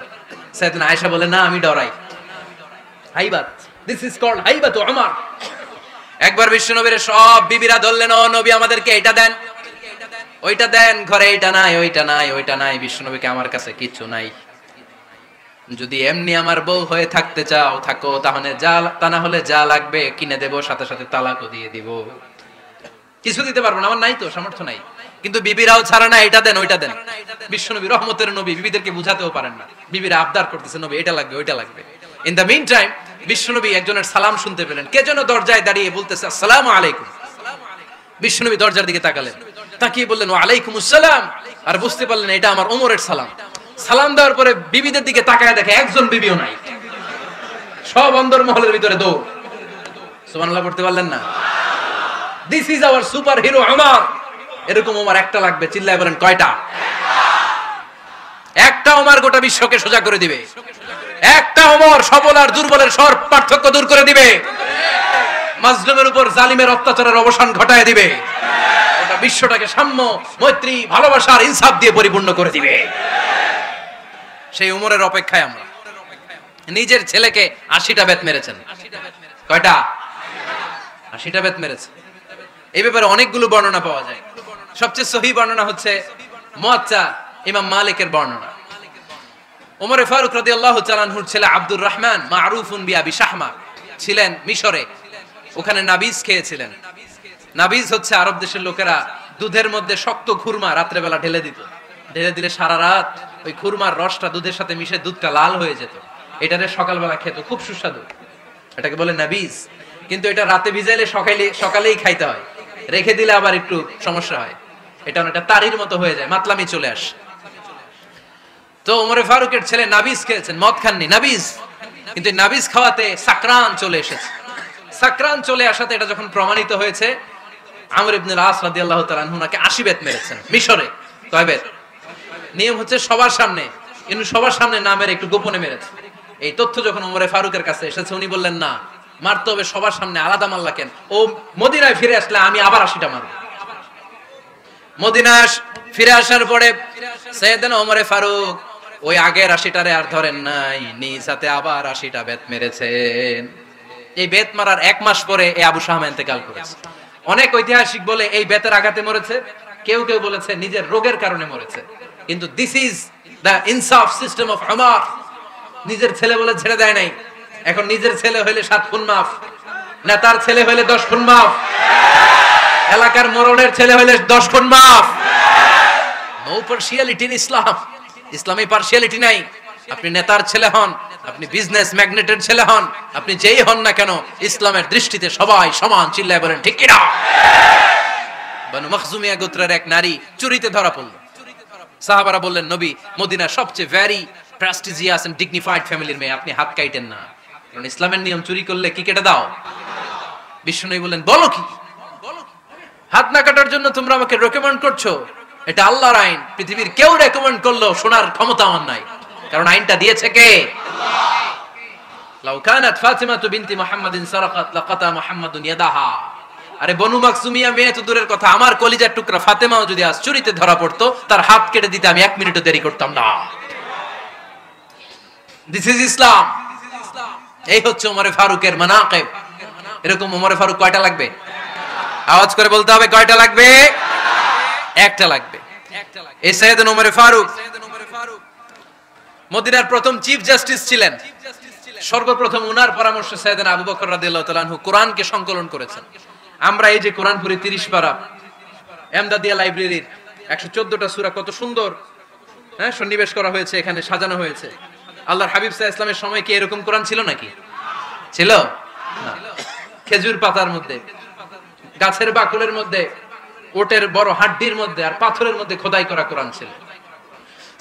সাইয়েদনা আয়েশা বলে, না আমি ডরাই। হাইবাত, দিস ইজ কল্ড হাইবাত ওমর। একবার বিশ্বনবীর সব বিবিরা ধরলেন, ও নবী আমাদেরকে এটা দেন, ওইটা দেন, ঘরে এটা নাই, ওইটা নাই, ওইটা নাই। বিশ্বনবীকে, আমার কাছে কিছু নাই, যদি এমনি আমার বউ হয়ে থাকতে চাও থাকো, তাহলে যা, তা না হলে যা লাগবে কিনে দেব, সাথে সাথে তালাকও দিয়ে দিব। কিছু দিতে পারবো না, আমার নাই তো, সামর্থ্য নাই। কিন্তু বিবিরাও ছাড়া না, এটা দেন, ওইটা দেন। বিশ্বনবী রহমতের নবী, বিবিদেরকে বুঝাতেও পারেন না। বিবিরা আবদার করতেছে, নবী এটা লাগবে, ওইটা লাগবে। ইন দ্য মিন টাইম বিশ্বনবী একজনের সালাম শুনতে পেলেন। কে যেন দরজায় দাঁড়িয়ে বলতেছে, আসসালামু আলাইকুম। বিশ্বনবী দরজার দিকে তাকালেন, তাকিয়ে বললেন, ওয়া আলাইকুমুস সালাম। আর বুঝতে পারলেন এটা আমার ওমরের সালাম। সালাম দেওয়ার পরে বিবিদের দিকে তাকায় দেখে একজন বিবিও নাই, সব অন্দর মহলের ভিতরে দৌড়। সুবহানাল্লাহ পড়তে পারলেন না? This is our super hero Omar. এরকম ওমর একটা লাগবে, চিল্লায় বলেন কয়টা? একটা ওমর গোটা বিশ্বকে সোজা করে দিবে। একটা ওমর সবল আর দুর্বলের সব পার্থক্য দূর করে দিবে। মাজলুমের উপর জালিমের অত্যাচারের অবসান ঘটায় দিবে। গোটা বিশ্বটাকে সাম্য, মৈত্রী, ভালোবাসার ইনসাফ দিয়ে পরিপূর্ণ করে দিবে। সেই ওমরের অপেক্ষায় আমরা। নিজের ছেলেকে 80টা বেত মেরেছেন। কয়টা? 80টা বেত মেরেছে। এই ব্যাপারে অনেকগুলো বর্ণনা পাওয়া যায়। সবচেয়ে সহিহ বর্ণনা হচ্ছে মুয়াত্তা ইমাম মালিকের বর্ণনা। ওমর ফারুক রাদিয়াল্লাহু তাআলা আনহুর ছেলে আব্দুর রহমান মারুফুন বিআবি শাহমা ছিলেন মিশরে। ওখানে নাবিজ খেয়েছিলেন। নাবিজ হচ্ছে আরব দেশের লোকেরা দুধের মধ্যে শক্ত খুরমা রাত্রে বেলা ঢেলে দিত। ঢেলে দিলে সারা রাত ওই খুরমার রসটা দুধের সাথে মিশে দুধটা লাল হয়ে যেত। এটারে সকালবেলা খেত, খুব সুস্বাদু। এটাকে বলে নাবিজ। কিন্তু এটা রাতে ভিজাইলে সকালেই খাইতে হয়, রেখে দিলে আবার একটু সমস্যা হয়। এটা অনেকটা তারির মতো হয়ে যায়, মাতলামি চলে আসে। তো ওমর ফারুকের ছেলে নাবিজ খেয়েছেন, মদ খাননি, নাবিজ। কিন্তু নাবিজ খাওয়াতে সাকরান চলে এসেছে। সাকরান চলে আসাতে এটা যখন প্রমাণিত হয়েছে, আমর ইবনে আল আস রাদিয়াল্লাহু তাআলা আনহু নাকি 80 বেত মেরেছেন মিশরে। কয় বেত? নিয়ম হচ্ছে সবার সামনে, কিন্তু সবার সামনে না মেরে একটু গোপনে মেরেছে। এই তথ্য যখন ওমর ফারুকের কাছে এসেছে, উনি বললেন, না, মারতে হবে সবার সামনে, আলাদা মাল্লা কেন? ও মদিনায় ফিরে আসলে আমি আবার 80টা মারব। মদিনায় ফিরে আসার পরে সাইয়েদনা ওমরে ফারুক ওই আগের 80টারে আর ধরেন নাই, নিজ হাতে আবার 80টা বেত মেরেছেন। এই বেত মারার 1 মাস পরে এই আবু শাহমা ইন্তেকাল করেছে। অনেক ঐতিহাসিক বলে এই বেতের আঘাতে মরেছে, কেউ কেউ বলেছে নিজের রোগের কারণে মরেছে। কিন্তু দিস ইজ দ্য ইনসাফ সিস্টেম অফ উমর। নিজের ছেলে বলে ছেড়ে দেয় নাই। এখন নিজের ছেলে হইলে 7 খুন মাফ, নেতার ছেলে হইলে 10 খুন মাফ, এলাকার মোড়লের ছেলে হইলে 10 খুন মাফ। নো পার্সিয়ালিটি ইন ইসলাম। ইসলামে পার্সিয়ালিটি নাই। আপনি নেতার ছেলে হন, আপনি বিজনেস ম্যাগনেটের ছেলে হন, আপনি যেই হন না কেন, ইসলামের দৃষ্টিতে সবাই সমান। চিল্লায় বলেন ঠিক কি না? বনু মখজুমিয়া গোত্রের এক নারী চুরিতে ধরা পড়ল। সাহাবারা বললেন, নবী, মদিনার সবচেয়ে ভেরি প্রেস্টিজিয়াস এন্ড ডিগনিফাইড ফ্যামিলির মেয়ে, আপনি হাত কাটেন না, কারণ ইসলামের নিয়ম চুরি করলে কি কেটে দাও? বিশ্বনবী বললেন, বলো কি? হাত না কাটার জন্য তোমরা আমাকে রেকমেন্ড করছো? এটা আল্লাহর আইন। পৃথিবীর কেউ রেকমেন্ড করলো শোনার ক্ষমতা আমার নাই, কারণ আইনটা দিয়েছে কে? লাউ কানাত ফাতিমাতু বিনতি মুহাম্মাদিন সারাকাত লাকাতা মুহাম্মাদুন ইয়াদাহা। আরে বনু মাকসুমিয়া মেয়ে তো দূরের কথা, আমার কলিজার টুকরা ফাতেমাও যদি আজ চুরিতে ধরা পড়তো, তার হাত কেটে দিতে আমি 1 মিনিটও দেরি করতাম না। দিস ইজ ইসলাম। এই হচ্ছে ওমরে ফারুকের মানাকিব। এরকম ওমরে ফারুক কয়টা লাগবে? আওয়াজ করে বলতে হবে, কয়টা লাগবে? একটা লাগবে। এই সাইয়েদনা ওমরে ফারুক মদিনার প্রথম চিফ জাস্টিস ছিলেন। সর্বপ্রথম উনার পরামর্শে সাইয়েদনা আবু বকর রাদিয়াল্লাহু তাআলা আনহু কোরআনকে সংকলন করেছেন। আমরা এই যে কোরআন পড়ি 30 পারা, এমদাদিয়া লাইব্রেরির 114টা সূরা, কত সুন্দর সন্নিবেশ করা হয়েছে, এখানে সাজানো হয়েছে। আল্লাহর হাবিব সাল্লাল্লাহু আলাইহি ওয়াসাল্লামের সময় কি এরকম কোরআন ছিল নাকি? ছিল না। খেজুর পাতার মধ্যে, গাছের বাকলের মধ্যে, ওটের বড় হাড্ডির মধ্যে আর পাথরের মধ্যে খোদাই করা কোরআন ছিল।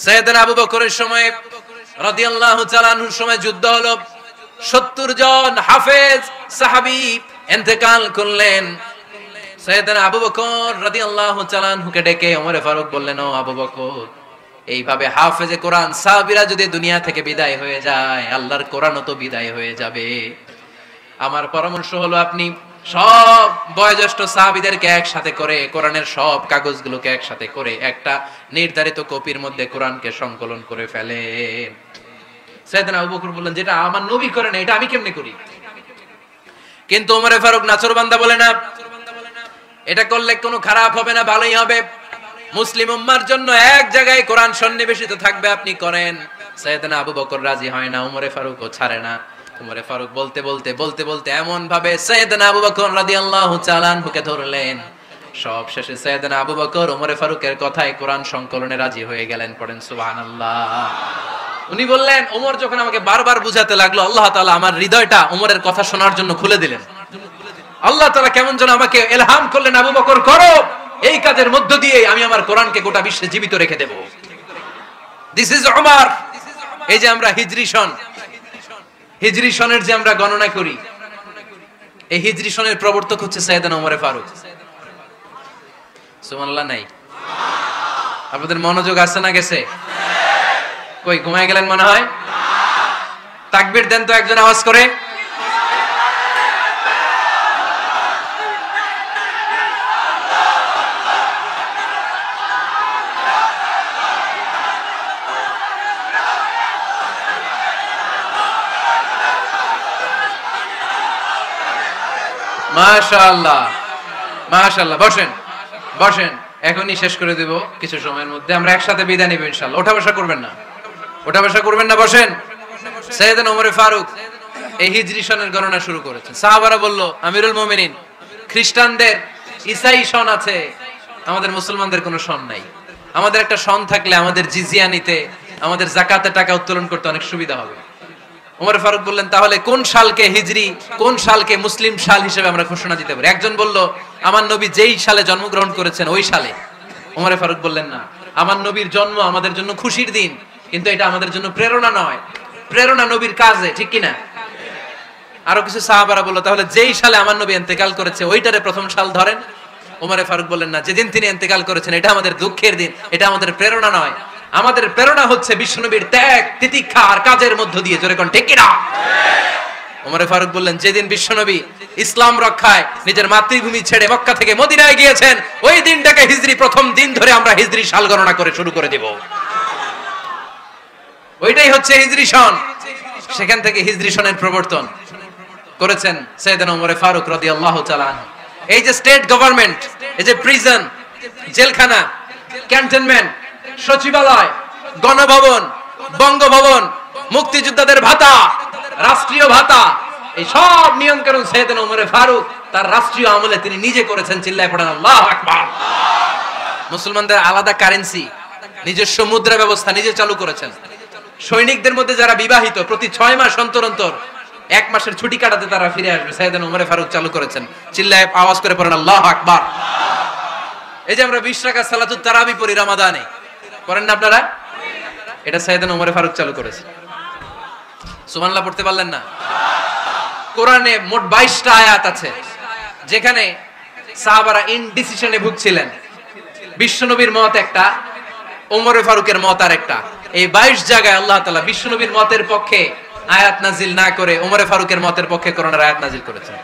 সাইয়েদনা আবু বকরের সময় রাদিয়াল্লাহু তাআলা আনহুর সময় যুদ্ধ হলো, 70 জন হাফেজ সাহাবী ইন্তেকাল করলেন। সাইয়েদনা আবু বকর রাদিয়াল্লাহু তাআলা আনহুকে ডেকে ওমরে ফারুক বললেন, ও আবু বকর, এইভাবে হাফেজে কোরআন সাহাবীরা যদি দুনিয়া থেকে বিদায় হয়ে যায়, আল্লাহর কোরআনও তো বিদায় হয়ে যাবে। আমার পরামর্শ হলো আপনি সব বয়োজ্যেষ্ঠ সাহাবীদেরকে একসাথে করে কোরআনের সব কাগজগুলোকে একসাথে করে একটা নির্ধারিত কপির মধ্যে কোরআনকে সংকলন করে ফেলেন। সাইয়েদনা আবু বকর বললেন, যেটা আমার নবী করেন এটা আমি কেমনে করি? কিন্তু ওমরে ফারুক নাচরবান্দা বলে না, এটা করলে কোনো খারাপ হবে না, ভালোই হবে। মুসলিম উম্মার জন্য এক জায়গায় কোরআন সন্নিবেশিত থাকবে, আপনি করেন। সাইয়েদনা আবু বকর রাজি হয় না, ওমরে ফারুকও ছাড়ে না। ওমরে ফারুক বলতে বলতে বলতে বলতে এমন ভাবে সাইয়েদনা আবু বকর রাদিয়াল্লাহু তাআলা আনহুকে ধরলেন, সব শেষে সাইয়েদনা আবু বকর ওমরে ফারুকের কথায় কোরআন সংকলনে রাজি হয়ে গেলেন। পড়েন সুবহানাল্লাহ। উনি বললেন, ওমর যখন আমাকে বারবার বুঝাতে লাগলো, আল্লাহ তাআলা আমার হৃদয়টা ওমরের কথা শোনার জন্য খুলে দিলেন। আল্লাহ তাআলা কেমন যেন আমাকে ইলহাম করলেন, আবু বকর করো, এই কাজের মধ্য দিয়ে আমি আমার কোরআনকে গোটা বিশ্বে জীবিত রেখে দেব। This is Umar. এই যে আমরা হিজরি সনের যে আমরা গণনা করি, এই হিজরি সনের প্রবর্তক হচ্ছে সাইয়েদনা ওমরে ফারুক। সুবহানাল্লাহ নাই? আপনাদের মনোযোগ আছে না গেছে? কই ঘুমায় গেলেন মনে হয়? তাকবীর দেন তো একজন আওয়াজ করে। মাশাআল্লাহ, মাশাআল্লাহ। বসেন বসেন, এখনই শেষ করে দেব কিছু সময়ের মধ্যে। আমরা একসাথে বিদায় নিব ইনশাআল্লাহ। ওঠা বসা করবেন না, ওঠা বসা করবেন না, বসেন। সাইয়েদনা ওমরে ফারুক এই হিজরি সনের গণনা শুরু করেছেন। সাহাবারা বলল, আমিরুল মুমিনিন, খ্রিস্টানদের ঈসাই সন আছে, আমাদের মুসলমানদের কোনো সন নাই। আমাদের একটা সন থাকলে আমাদের জিজিয়া নিতে, আমাদের যাকাতের টাকা উত্তোলন করতে অনেক সুবিধা হবে। ওমর ফারুক বললেন, তাহলে কোন সালকে হিজরি, কোন সালকে মুসলিম সাল হিসেবে আমরা ঘোষণা দিতে পারি? একজন বলল, আমার নবী যেই সালে জন্মগ্রহণ করেছেন ওই সালে। ওমর ফারুক বললেন, না, আমার নবীর জন্ম আমাদের জন্য খুশির দিন, কিন্তু এটা আমাদের জন্য প্রেরণা নয়, প্রেরণা নবীর কাজে, ঠিক কিনা? আরো কিছু সাহাবারা বলল, তাহলে যেই সালে আমার নবী ইন্তেকাল করেছে ওইটারে প্রথম সাল ধরেন। ওমর ফারুক বললেন, না, যেদিন তিনি ইন্তেকাল করেছেন এটা আমাদের দুঃখের দিন, এটা আমাদের প্রেরণা নয়। আমাদের প্রেরণা হচ্ছে বিশ্বনবীর ত্যাগ, তিতিক্ষা আর কাজের মধ্য দিয়ে। জোরে কোন ঠিক কিনা? ওমরে ফারুক বললেন, যেদিন বিশ্বনবী ইসলাম রক্ষায় নিজের মাতৃভূমি ছেড়ে মক্কা থেকে মদিনায় গিয়েছেন, ওই দিনটাকে হিজরি প্রথম দিন ধরে আমরা হিজরি সাল গণনা করে শুরু করে দেব। ওইটাই হচ্ছে হিজরি সন। সেখান থেকে হিজরি সনের প্রবর্তন করেছেন সাইয়েদনা ওমর ফারুক রাদিয়াল্লাহু তাআলা আনহু। এই যে স্টেট গভর্নমেন্ট, এই যে প্রিজন, জেলখানা, ক্যান্টনমেন্ট, সচিবালয়, গণভবন, বঙ্গভবন, মুক্তিযোদ্ধাদের ভাতা, রাষ্ট্রীয় ভাতা, এই সব নিয়ম কানুন সাইয়েদনা ওমর ফারুক তার রাষ্ট্রীয় আমলে তিনি নিজে করেছেন। চিল্লায় পড়েন আল্লাহু আকবার। মুসলমানদের আলাদা কারেন্সি, নিজস্ব মুদ্রা ব্যবস্থা নিজে চালু করেছেন। সৈনিকদের মধ্যে যারা বিবাহিত, প্রতি 6 মাস অন্তর অন্তর 1 মাসের ছুটি কাটাতে তারা ফিরে আসবে, সাইয়েদনা ওমর ফারুক চালু করেছেন। চিল্লায় আওয়াজ করে পড়েন আল্লাহু আকবার। এই যে আমরা 20 রাকাত সালাতুত তারাবি পড়ি রমাদানে, করেন না আপনারা? এটা সাইয়েদনা ওমর ফারুক চালু করেছে। সুবহানাল্লাহ পড়তে পারলেন না? কোরআনে মোট 22টা আয়াত আছে যেখানে সাহাবারা ইনডিসিশনে ভুগছিলেন। বিশ্বনবীর মত একটা, ওমর ফারুকের মত আর একটা। এই 22 জায়গায় আল্লাহ তাআলা বিশ্বনবীর মতের পক্ষে আয়াত নাজিল না করে ওমর ফারুকের মতের পক্ষে কোরআনের আয়াত নাজিল করেছেন।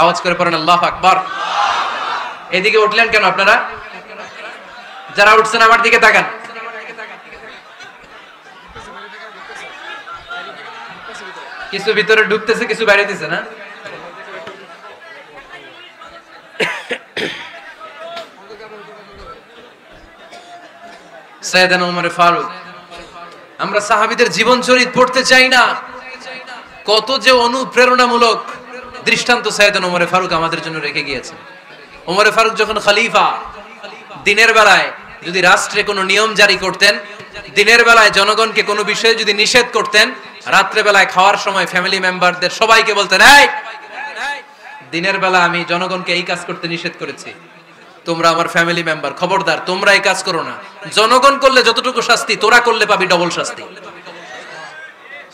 আওয়াজ করে পড়েন আল্লাহু আকবার। এদিকে উঠলেন কেন আপনারা? যারা উঠছেন আমার দিকে তাকান। কিছু ভিতরে ঢুকতেছে, কিছু বাইরেতেছে না? সাইয়েদনা ওমর ফারুক, আমরা সাহাবীদের জীবন চরিত পড়তে চাই না, কত যে অনুপ্রেরণামূলক দৃষ্টান্ত সাইয়েদনা ওমর ফারুক আমাদের জন্য রেখে গিয়েছেন। ওমর ফারুক যখন খলিফা, দিনের বেলায় যদি রাষ্ট্রে কোনো নিয়ম জারি করতেন, দিনের বেলায় জনগণকে কোনো বিষয়ে যদি নিষেধ করতেন, রাত্রে বেলায় খাওয়ার সময় ফ্যামিলি মেম্বারদের সবাইকে বলতেন, এই দিনের বেলা আমি জনগণকে এই কাজ করতে নিষেধ করেছি, তোমরা আমার ফ্যামিলি মেম্বার, খবরদার তোমরা এই কাজ করো না। জনগণ করলে যতটুকু শাস্তি, তোরা করলে পাবি ডবল শাস্তি।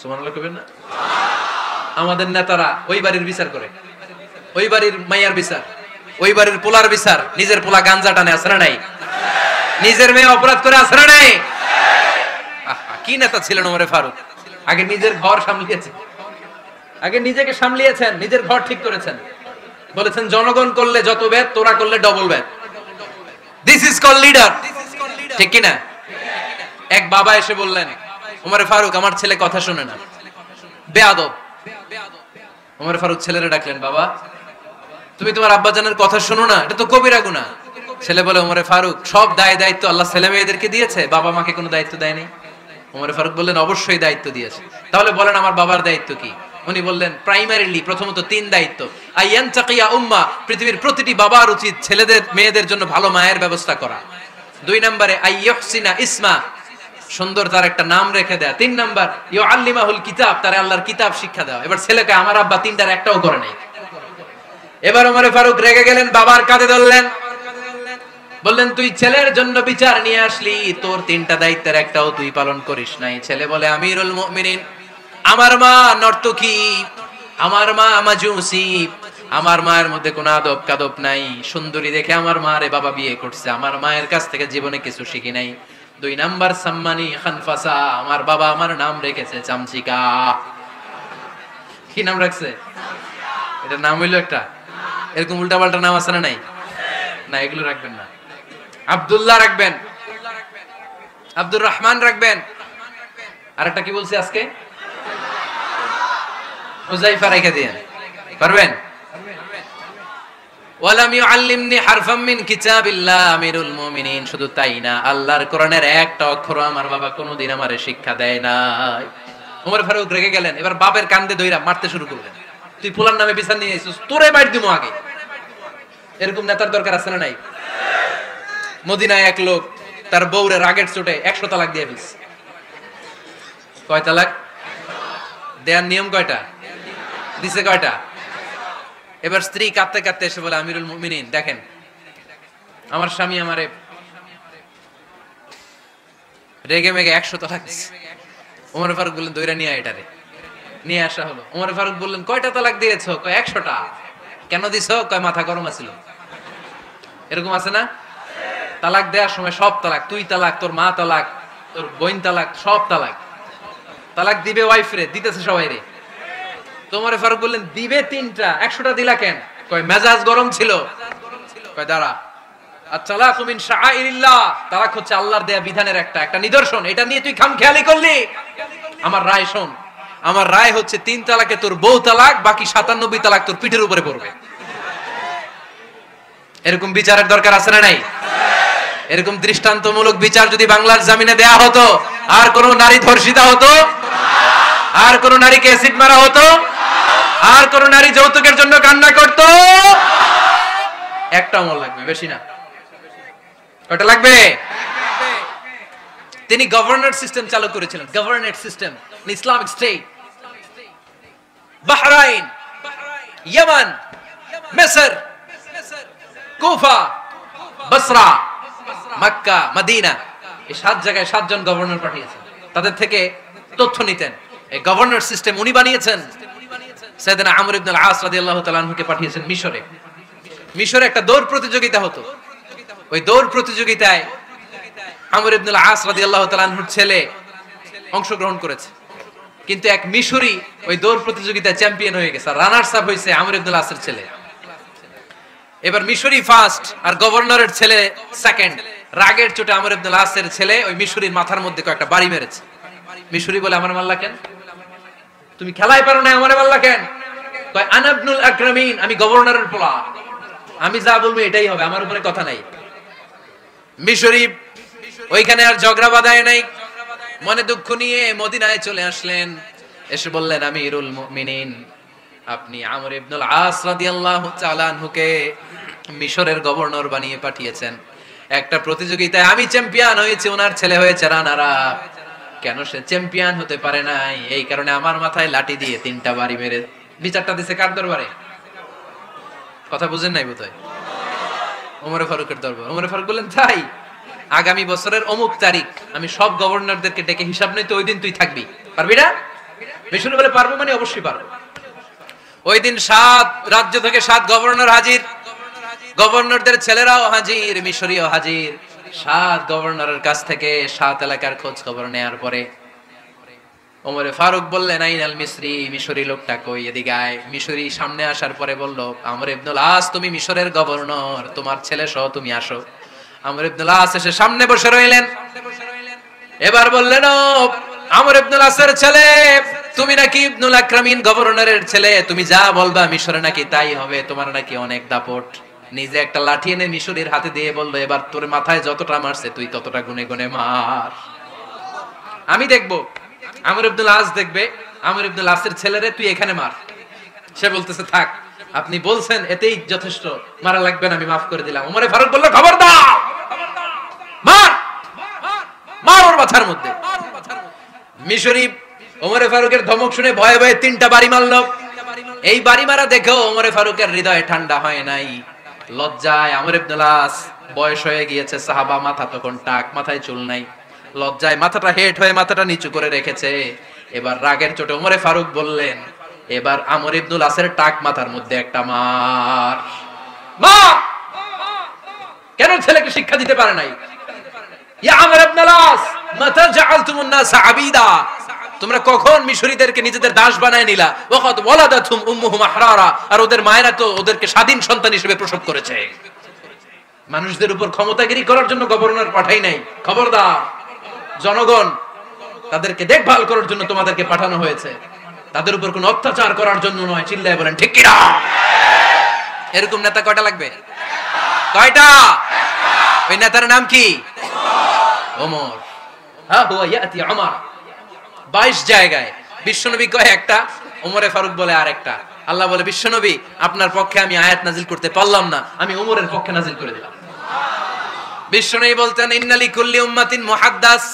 সুবহানাল্লাহ কইবেন না? আমাদের নেতারা ওই বাড়ির বিচার করে, ওই বাড়ির মাইয়ার বিচার, ওই বাড়ির পোলার বিচার, নিজের পোলা গাঞ্জা টানে, আছে না নাই? নিজের মেয়ে অপরাধ করে, আছে না নাই? কি নেতা ছিলেন ওমর ফারুক! আগে নিজের ঘর সামলিয়েছেন, আগে নিজেকে সামলিয়েছেন, নিজের ঘর ঠিক করেছেন। বলেছেন জনগণ করলে যত ব্যাদ, তোরা করলে ডবল ব্যাদ। দিস ইজ কল লিডার, ঠিক কি না? এক বাবা এসে বললেন, ওমর ফারুক আমার ছেলে কথা শুনে না, বেয়াদব। ওমর ফারুক ছেলেরে ডাকলেন, বাবা তুমি তোমার আব্বাজানের কথা শোনো না, এটা তো কবিরা গুনাহ। ছেলে বলে, ওমর ফারুক সব দায়িত্ব আল্লাহ ছেলে মেয়েদেরকে দিয়েছে, বাবা মাকে কোনো দায়িত্ব দেয়নি। ওমর ফারুক বললেন, অবশ্যই দায়িত্ব দিয়েছে। তাহলে বলেন আমার বাবার দায়িত্ব কি? উনি বললেন, প্রাইমারিলি প্রথমত 3 দায়িত্ব। আইয়ান তাকিয়া উম্মাহ, পৃথিবীর প্রতিটি বাবার উচিত ছেলেদের মেয়েদের জন্য ভালো মায়ের ব্যবস্থা করা। 2 নম্বরে আইয়ুহসিনা ইসমা, সুন্দর তার একটা নাম রেখে দেয়া। 3 নাম্বার ইউআল্লিমাহুল কিতাব, তার আল্লাহর কিতাব শিক্ষা দেওয়া। এবার ছেলেকে আমার আব্বা 3টার একটাও করে নাই। এবার ওমর ফারুক রেগে গেলেন, বাবার কাঁধে ধরলেন, বললেন তুই ছেলের জন্য বিচার নিয়ে আসলি, তোর 3টা দায়িত্বের একটাও তুই পালন করিস নাই। ছেলে বলে, আমিরুল মুমিনিন আমার মা নর্তকী, আমার মা মাজুসি, আমার মায়ের মধ্যে কোনো আদব কাদব নাই, সুন্দরী দেখে আমার মা রে বাবা বিয়ে করছে, আমার মায়ের কাছ থেকে জীবনে কিছু শিখি নাই। 2 নাম্বার সাম্মানি খানফাসা, আমার বাবা আমার নাম রেখেছে চামচিকা। কি নাম রাখছে? এটা নাম হইলো একটা? এরকম উল্টাপাল্টা নাম আছে না নাই? না, এগুলো রাখবেন না। আব্দুল্লাহ রাখবেন, আব্দুর রহমান রাখবেন। আরেকটা কি বলছি আজকে? হুযায়ফা রেখে দিয়েন, পারবেন? ওয়ালাম ইউআল্লিমনি হারফাম মিন কিতাবিল্লাহ আমিরুল মুমিনিন, শুধু তাই না, আল্লাহর কোরআনের একটা অক্ষর আমার বাবা কোনোদিন আমারে শিক্ষা দেয় নাই। ওমর ফারুক রেগে গেলেন, এবার বাপের কান্দে ধইরা মারতে শুরু করলেন। তুই পোলার নামে বিচার নিয়ে আইছিস, তোরে বাইর দিমু আগে। এরকম নেতার দরকার আছে না নাই? মদিনায় এক লোক তার বউরে রাগের চোটে 100 তালাক দিয়ে দিয়েছে। কয় তালাক দেয়ার নিয়ম? কয়টা দিছে? কয়টা? এবার স্ত্রী কাঁদতে কাঁদতে এসে বলে, আমিরুল মুমিনিন দেখেন, আমার স্বামী আমারে রেগে মেগে 100 তালাক দিছে। ওমর ফারুক বললেন, দইরা নিয়ে আয় এটারে। নিয়ে আসা হলো। ওমর ফারুক বললেন, কয়টা তালাক দিয়েছো? কয় 100টা। কেন দিছো? কয় মাথা গরম আছিল। এরকম আছে না? তালাক দেওয়ার সময় সব তালাক, তুই তালাক, তোর মা তালাক, তোর বোন তালাক, সব তালাক। তালাক দিবে ওয়াইফ রে, দিতেছে সবাই রে। তোমারে ফারুক বললেন দিবে 3টা, 100টা দিলা কেন? কয় মেজাজ গরম ছিল। কয় দাঁড়া, আত-তালাকু মিন শাআইরিল্লাহ, তালাক হচ্ছে আল্লাহর দেয়া বিধানের একটা নিদর্শন, এটা নিয়ে তুই খামখেয়ালি করলি। আমার রায় শোন, আমার রায় হচ্ছে 3 তালাকে তোর বউ তালাক, বাকি 97 তালাক তোর পিঠের উপরে পড়বে। এরকম বিচারের দরকার আছে না নাই? এরকম দৃষ্টান্তমূলক বিচার যদি বাংলার জমিনে দেয়া হতো, আর কোন নারী ধর্ষিতা হতো, আর কোন নারীকে অ্যাসিড মারা হতো, আর কোন নারী যৌতুকের জন্য কান্না করতো? একটা আমল লাগবে, বেশি না। কয়টা লাগবে? তিনি গভর্নর সিস্টেম চালু করেছিলেন, governor system, Islamic state. Bahrain, Yemen, মিসর, কুফা, বসরা, মক্কা, মদিনা, এই 7 জায়গায় 7 জন গভর্নর পাঠিয়েছেন, তাদের থেকে তথ্য নিতেন। এই গভর্নর সিস্টেম উনি বানিয়েছেন। সাইয়েদনা আমর ইবনে আল-আস রাদিয়াল্লাহু তাআলা আনহুকে পাঠিয়েছেন মিশরে। মিশরে একটা দৌড় প্রতিযোগিতা হতো। ওই দৌড় প্রতিযোগিতায় আমর ইবনে আল-আস রাদিয়াল্লাহু তাআলা আনহুর ছেলে অংশগ্রহণ করেছে, কিন্তু এক মিশরি ওই দৌড় প্রতিযোগিতায় চ্যাম্পিয়ন হয়ে গেছে, রানার্স আপ হয়েছে আমর ইবনে আল-আসের ছেলে। এবার মিশরি ফার্স্ট আর গভর্নরের ছেলে সেকেন্ড। রাগের চোটে আমর ইবনে আল-আসের ছেলে ওই মিশরির মাথার মধ্যে কয়েকটা বাড়ি মেরেছে। মিশরি বলে, আমার মাল্লা কেন? তুমি খেলাই পারো না, আমারে মাল্লা কেন? কয় আনা ইবনুল আকরামিন, আমি গভর্নরের পোলা, আমি যা বলবো এটাই হবে, আমার উপরে কথা নাই। মিশরি ওইখানে আর ঝগড়া বাঁধায় নাই, মনে দুঃখ নিয়ে মদিনায় চলে আসলেন। এসে বললেন, আমিরুল মুমিনিন, আপনি আমর ইবনুল আস রাদিয়াল্লাহু তাআলা আনহুকে মিশরের গভর্নর বানিয়ে পাঠিয়েছেন। একটা প্রতিযোগিতায় আমি চ্যাম্পিয়ন হয়েছি, ওনার ছেলে হয়েছে রানার আপ। কেন সে চ্যাম্পিয়ন হতে পারে নাই? এই কারণে আমার মাথায় লাঠি দিয়ে 3টা বাড়ি মেরে বিচারটা দিছে কার দরবারে? কথা বুঝেন নাই বোধহয়? ওমর ফারুকের দরবার। ওমর ফারুক বললেন, তাই আগামী বছরের অমুক তারিখ আমি সব গভর্নরদেরকে ডেকে হিসাব নেই, তো ওই দিন তুই থাকবি, পারবি না? মিশরি বলে, পারবো মানে অবশ্যই পারবো। ওই দিন 7 রাজ্য থেকে 7 গভর্নর হাজির, গভর্নরদের ছেলেরাও হাজির, মিশরীয় হাজির। 7 গভর্নরের কাছ থেকে 7 এলাকার খোঁজ খবর নেয়ার পরে ওমরে ফারুক বললেন, আইনাল মিসরি, মিশরি লোকটা কই, এদিকে আয়। মিশরি সামনে আসার পরে বলল, আমর ইবনুল আস, তুমি মিশরের গভর্নর, তোমার ছেলে সহ তুমি আসো। আমর ইবনুল আস এসে সামনে বসে রইলেন। এবার বললেন, ও আমর ইবনুল আসের ছেলে, তুমি নাকি ইবনুল আকরামিন গভর্নরের ছেলে, তুমি যা বলবা মিশরে নাকি তাই হবে, তোমার নাকি অনেক দাপট। নিজে একটা লাঠি এনে মিশরীর হাতে দিয়ে বলল, এবার তোর মাথায় যতটা মারছে তুই ততটা গুনে গুনে মার, আমি দেখবো। আমর ইবনুল আস দেখবে, আমর ইবনুল আসের ছেলেরে তুই এখানে মার। সে বলতেছে, থাক, আপনি বলছেন এতেই যথেষ্ট, মারা লাগবে না, আমি মাফ করে দিলাম। ওমরে ফারুক বলল, খবর দাও, মার, মার ওর মাথার মধ্যে। মিশরি ওমরে ফারুকের ধমক শুনে ভয়ে ভয়ে 3টা বাড়ি মারল। এই বাড়ি মারা দেখেও ওমরে ফারুকের হৃদয় ঠান্ডা হয় নাই। লজ্জায় আমর ইবনুল আস, বয়স হয়ে গিয়েছে সাহাবা, মাথা তখন টাক, মাথায় চুল নাই, লজ্জায় মাথাটা হেট হয়ে মাথাটা নিচু করে রেখেছে। এবার রাগের চোটে ওমরে ফারুক বললেন, এবার আমর ইবনুল আসের টাক মাথার মধ্যে একটা মার। মা কেন ছেলেকে শিক্ষা দিতে পারে নাই? ইয়া আমর ইবনুল আস, মাতা জাআলতুমুন নাস আবিদা, তোমরা কখন মিশরীদেরকে নিজেদের দাস বানায় নিলা? ওয়াকাদ ওয়ালাদাতুম উম্মুহুম আহরারা, আর ওদের মায়েরা তো ওদেরকে স্বাধীন সন্তান হিসেবে প্রসব করেছে। মানুষদের উপর ক্ষমতাগিরি করার জন্য গভর্নর পাঠাই নাই, খবরদার, জনগণ তাদেরকে দেখভাল করার জন্য তোমাদেরকে পাঠানো হয়েছে, তাদের উপর কোনো অত্যাচার করার জন্য নয়। চিল্লায় বলেন ঠিক কি না? এরকম নেতা কয়টা লাগবে? কয়টা? ওই নেতার নাম কি? ওমর। হ্যাঁ, হুয়া ইয়াতি ওমর। 22 জায়গায় বিশ্বনবী কয় একটা, ওমরে ফারুক বলে আরেকটা। আল্লাহ বলে, বিশ্বনবী আপনার পক্ষে আমি আয়াত নাজিল করতে পারলাম না, আমি ওমরের পক্ষে নাজিল করে দিলাম। বিশ্বনবী বলতেন, ইন্নালি কুল্লি উম্মাতিন মুহাদ্দাস,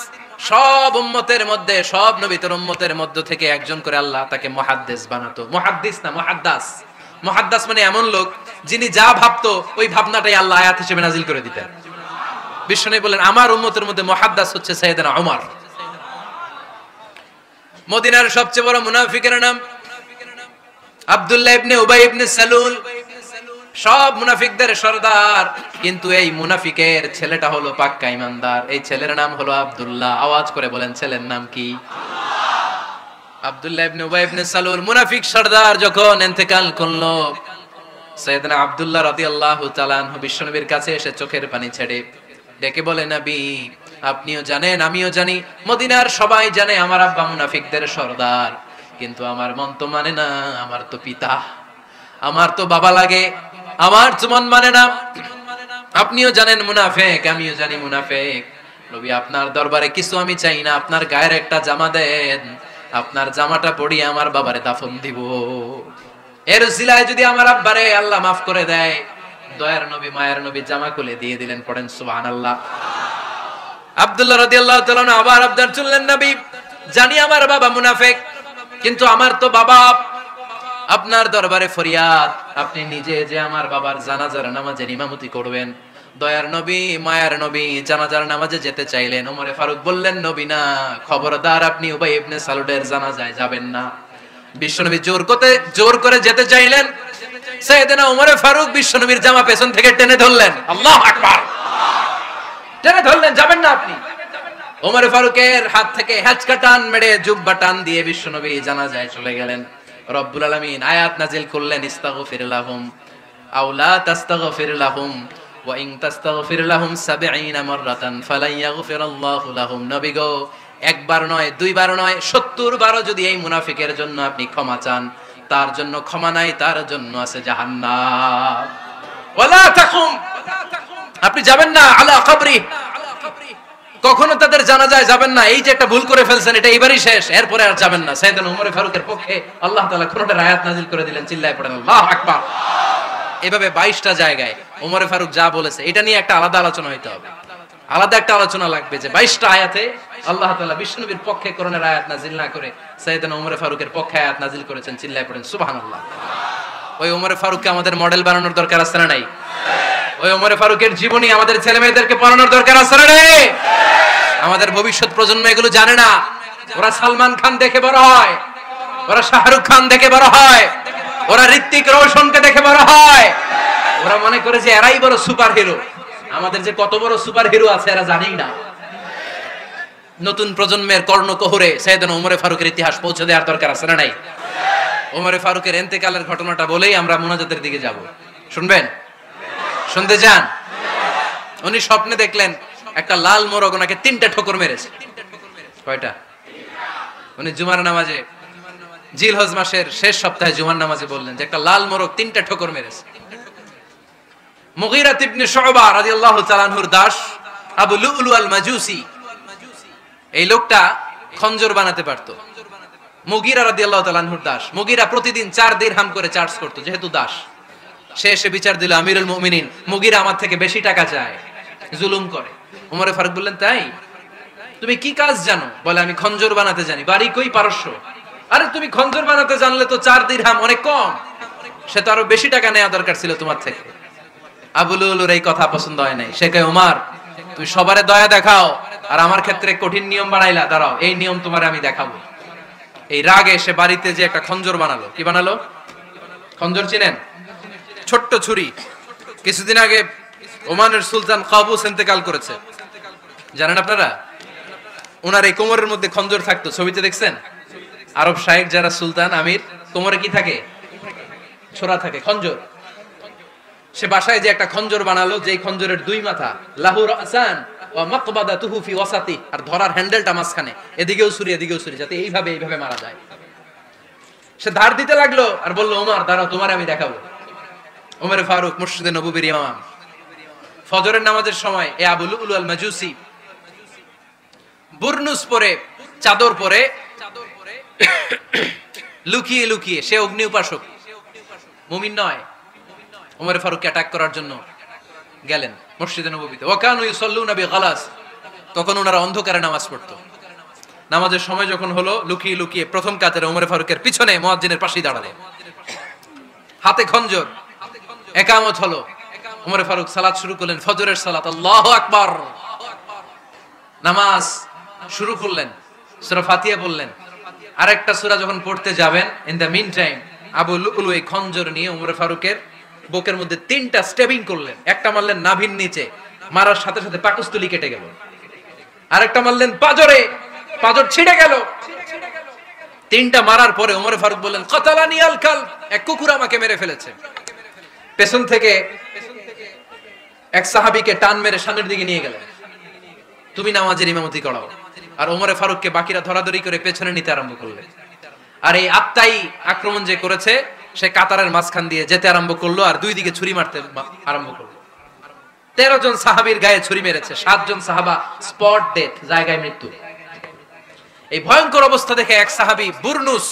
সব উম্মতের মধ্যে, সব নবীর উম্মতের মধ্য থেকে একজন করে আল্লাহ তাকে মুহাদ্দিস বানাতো। মুহাদ্দিস না, মুহাদ্দাস। মুহাদ্দাস মানে এমন লোক যিনি যা ভাবতো ওই ভাবনাটাই আল্লাহ আয়াত হিসেবে নাজিল করে দিতেন। বিশ্বনবী বলেন, আমার উম্মতের মধ্যে মুহাদ্দাস হচ্ছে সাইয়েদনা ওমর। মদিনার সবচেয়ে বড় মুনাফিকের নাম আব্দুল্লাহ ইবনে উবাই ইবনে সালুল, সব মুনাফিকদের সরদার, কিন্তু এই মুনাফিকের ছেলেটা হলো পাক্কা ঈমানদার। এই ছেলের নাম হলো আব্দুল্লাহ। আওয়াজ করে বলেন, ছেলের নাম কি? আব্দুল্লাহ ইবনে উবাই ইবনে সালুল মুনাফিক সরদার যখন ইন্তেকাল করলো, সাইয়েদনা আব্দুল্লাহ রাদিয়াল্লাহু তাআলা আনহু বিশ্বনবীর কাছে এসে চোখের পানি ছেড়ে ডেকে বলে, নবী আপনিও জানেন আমিও জানি, মদিনার সবাই জানে আমার আব্বা মুনাফিকদের সরদার, কিন্তু আমার মন তো মানে না, আমার তো পিতা, আমার তো বাবা লাগে, আমার তো মন মানে না। আপনিও জানেন মুনাফিক, আমিও জানি মুনাফিক। নবী আপনার দরবারে কিছু আমি চাই না, আপনার গায়ের একটা জামা দেন, আপনার জামাটা পরিয়ে আমার বাবারে দাফন দিব। এর উসিলায় যদি আমার আব্বারে আল্লাহ মাফ করে দেয়, দয়ার নবী মায়ের নবী জামা খুলে দিয়ে দিলেন। পড়েন সুবহানাল্লাহ। আব্দুল্লাহ রাদিয়াল্লাহু তাআলা আবার আবদার চললেন, নবী জানি আমার বাবা মুনাফিক, কিন্তু আমার তো বাবা, আপনার দরবারে ফরিয়াদ, আপনি নিজে যে আমার বাবার জানাজার নামাজে ইমামতি করবেন। দয়ার নবী মায়ার নবী জানাজার নামাজে যেতে চাইলেন। ওমরে ফারুক বললেন, নবী না, খবরদার আপনি উবাই ইবনে সালুলের জানাজায় যাবেন না। বিশ্বনবী জোর করে যেতে চাইলেন। সাইয়েদনা ওমরে ফারুক বিশ্বনবীর জামা পেছন থেকে টেনে ধরলেন। আল্লাহু আকবার। টেনে ধরলেন, যাবেন না আপনি। ওমরে ফারুকের হাত থেকে হ্যাচকা টান মেরে জুব্বা টান দিয়ে বিশ্বনবী জানাজায় চলে গেলেন। রব্বুল আলামিন আয়াত নাজিল করলেন, ইস্তাগফির লাহুম আও লা তাস্তাগফির লাহুম ওয়া ইন তাস্তাগফির লাহুম ৭০ মাররাতান ফালান ইয়াগফিরাল্লাহু লাহুম। নবী গো, একবার নয়, দুইবার নয়, ৭০ বারও যদি এই মুনাফিকের জন্য আপনি ক্ষমা চান, তার জন্য ক্ষমা নাই, তার জন্য আছে জাহান্নাম। ওয়ালা তাকুম, আপনি যাবেন না আলা কবরি, কখনো তাদের জানাজায় যাবেন না। এই যে একটা ভুল করে ফেলছেন, এটা এবারই শেষ, এরপরে আর যাবেন না। সাইয়েদনা ওমর ফারুকের পক্ষে আল্লাহ তাআলা কোরআনের আয়াত নাযিল করে দিলেন। চিল্লায় পড়েন আল্লাহু আকবার। এভাবে 22টা জায়গায় ওমর ফারুক যা বলেছে, এটা নিয়ে একটা আলাদা আলোচনা হইতে হবে, আলাদা একটা আলোচনা লাগবে যে 22টা আয়াতে আল্লাহ তাআলা বিশ্বনবীর পক্ষে কোরআনের আয়াত নাযিল না করে সাইয়েদনা ওমর ফারুকের পক্ষে আয়াত নাযিল করেছেন। চিল্লায় পড়েন সুবহানাল্লাহ। ওই ওমর ফারুককে আমাদের মডেল বানানোর দরকার আছে না নাই? ওই ওমর ফারুকের জীবনী আমাদের ছেলেমেয়েদেরকে পড়ানোর দরকার আছে না নাই? আমাদের ভবিষ্যৎ প্রজন্ম এগুলো জানে না। ওরা সালমান খান দেখে বড় হয়, ওরা শাহরুখ খান দেখে বড় হয়, ওরা ঋত্বিক রোশনকে দেখে বড় হয়। ওরা মনে করে যে এরাই বড় সুপার হিরো। আমাদের যে কত বড় সুপার হিরো আছে এরা জানেই না। নতুন প্রজন্মের কর্ণকোহরে সাইয়েদনা ওমর ফারুকের ইতিহাস পৌঁছে দেওয়ার দরকার আছে না নাই? ওমর ফারুকের ইন্তেকালের ঘটনাটা বলেই আমরা মুনাজাতের দিকে যাব। শুনবেন? শুনতে চান? উনি স্বপ্নে দেখলেন একটা লাল মোরগ ওনাকে 3টা ঠোকর মেরেছে। কয়টা? উনি জুমার নামাজে, জিলহজ মাসের শেষ সপ্তাহে জুমার নামাজে বললেন যে একটা লাল মোরগ 3টা ঠোকর মেরেছে। মুগীরা ইবনে শুবা রাদিয়াল্লাহু তাআলা আনহুর দাস আবু লুলু আল মাজুসি, এই লোকটা খঞ্জর বানাতে পারতো। মুগীরা রাদিয়াল্লাহু তাআলা আনহুর দাস। মুগীরা প্রতিদিন 4 দিরহাম করে চার্জ করতো, যেহেতু দাস। সে এসে বিচার দিল, আমিরুল মুমিনিন, মুগীরা আমার থেকে বেশি টাকা চায়, জুলুম করে। ওমর ফারুক বললেন, তাই? তুমি কি কাজ জানো? বলে, আমি খঞ্জর বানাতে জানি। বাড়ি কই? পারস্য। আরে তুমি খঞ্জর বানাতে জানলে তো 4 দিরহাম অনেক কম, সে তো আরো বেশি টাকা নেওয়া দরকার ছিল তোমার থেকে। আবু লুলুর এই কথা পছন্দ হয় নাই। সে কয়, ওমর তুমি সবারে দয়া দেখাও, আর আমার ক্ষেত্রে কঠিন নিয়ম বানাইলা, দাঁড়াও এই নিয়ম তোমার আমি দেখাবো। এই রাগে সে বাড়িতে যে একটা খঞ্জর বানালো। কি বানালো? খঞ্জর চিনেন? ছোট্ট ছুরি। কিছুদিন আগে ওমানের সুলতান কাবুস ইন্তেকাল করেছে, জানেন আপনারা? ওনার এই কোমরের মধ্যে খঞ্জর থাকতো, ছবিতে দেখছেন? আরব শাহেক যারা সুলতান আমির, কোমরে কি থাকে? ছোরা থাকে, খঞ্জর। সে বাসায় যে একটা খঞ্জর বানালো, যে খঞ্জরের 2 মাথা, লাহু রাসান ওয়া মাকবাদাতুহু ফি ওয়াসাতি, আর ধরার হ্যান্ডেলটা মাঝখানে, এদিকেও ছুরি এদিকেও ছুরি, যাতে এইভাবে মারা যায়। সে ধার দিতে লাগলো আর বলল, ওমর দাঁড়াও তোমার আমি দেখাবো। ওমর ফারুক মসজিদে নববীর ইমাম, ফজরের নামাজের সময় এ আবু লুলু আল মাজুসি বুরনুস পরে, চাদর পরে, লুকিয়ে লুকিয়ে, সে অগ্নি উপাসক, মুমিন নয়। ওমর ফারুককে অ্যাটাক করার জন্য গেলেন মসজিদে নববীতে। ওয়াকানু ইউসাল্লুনা বিগালাস, তখন ওনারা অন্ধকারে নামাজ পড়তো। নামাজের সময় যখন হলো, লুকিয়ে লুকিয়ে প্রথম কাতারে ওমর ফারুকের পিছনে মুয়াজ্জিনের পাশেই দাঁড়ালেন, হাতে খঞ্জর। ইকামত হলো, ওমর ফারুক সালাত শুরু করলেন, ফজরের সালাত। আল্লাহু আকবার। নামাজ শুরু করলেন, সূরা ফাতিহা বললেন। আরেকটা সূরা যখন পড়তে যাবেন, in the mean time Abu Lulu এই খঞ্জর নিয়ে ওমর ফারুকের বুকের মধ্যে 3টা স্টেবিং করলেন। একটা মারলেন নাভির নিচে, মারার সাথে সাথে পাকস্থলী কেটে গেল। আরেকটা মারলেন পাজরে, পাজর ছিঁড়ে গেল। তিনটা মারার পরে ওমর ফারুক বললেন কতালানি আল কাল, এক কুকুর আমাকে মেরে ফেলেছে। পেছন থেকে এক সাহাবীকে টান মেরে সামনের দিকে নিয়ে গেলেন, তুমি নামাজের ইমামতি করাও। আর ওমর ফারুককে বাকিরা ধরাধরি করে পেছনে নিতে আরম্ভ করলেন। আর এই আত্মাই আক্রমণ যে করেছে সে কাতারের মাঝখান দিয়ে যেতে আরম্ভ করলো আর দুই দিকে ছুরি মারতে আরম্ভ করলো। 13 জন সাহাবীর গায়ে ছুরি মেরেছে, 7 জন সাহাবা স্পট ডেথ, জায়গায় মৃত্যু। এই ভয়ঙ্কর অবস্থা দেখে এক সাহাবী বুরনুস,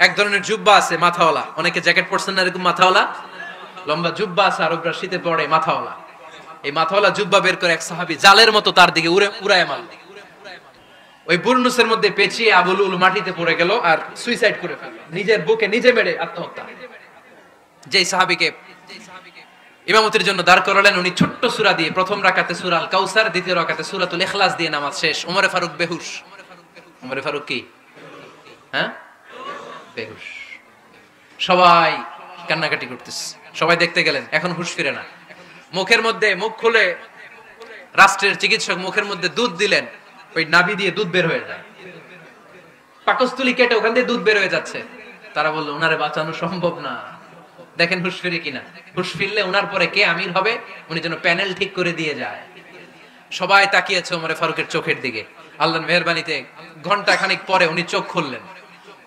এক ধরনের জুব্বা আছে মাথাওয়ালা, অনেকে জ্যাকেট পরছেন না এরকম মাথাওয়ালা, লম্বা জুব্বা আছে আরবরা শীতে পড়ে মাথাওয়ালা, এই মাথাওয়ালা জুব্বা বের করে এক সাহাবী জালের মতো তার দিকে উড়ায় মারল। ওই বুরনুসের মধ্যে পেঁচিয়ে আবুলুল মাটিতে পড়ে গেল আর সুইসাইড করে ফেলল, নিজের বুকে নিজে মেরে আত্মহত্যা। যেই সাহাবীকে ইমামতির জন্য দাঁড় করালেন উনি ছোট্ট সূরা দিয়ে প্রথম রাকাতে সূরা আল কাউসার, দ্বিতীয় রাকাতে সূরাতুল ইখলাস দিয়ে নামাজ শেষ। ওমর ফারুক বেহুশ। ওমর ফারুক কি বেহুশ। সবাই কান্নাকাটি করতেছে, সবাই দেখতে গেলেন, এখন হুঁশ ফিরে না। মুখের মধ্যে মুখ খুলে রাষ্ট্রের চিকিৎসক মুখের মধ্যে দুধ দিলেন, ওই নাভি দিয়ে দুধ বের হয়ে যায়, পাকস্থলী কেটে ওখান দিয়ে দুধ বের হয়ে যাচ্ছে। তারা বললো ওনারে বাঁচানো সম্ভব না, দেখেন হুঁশ ফিরে কিনা। হুঁশ ফিরলে ওনার পরে কে আমির হবে উনি যেন প্যানেল ঠিক করে দিয়ে যায়। সবাই তাকিয়েছে ওমর ফারুকের চোখের দিকে। আল্লাহর মেহেরবানিতে ঘন্টা খানিক পরে উনি চোখ খুললেন।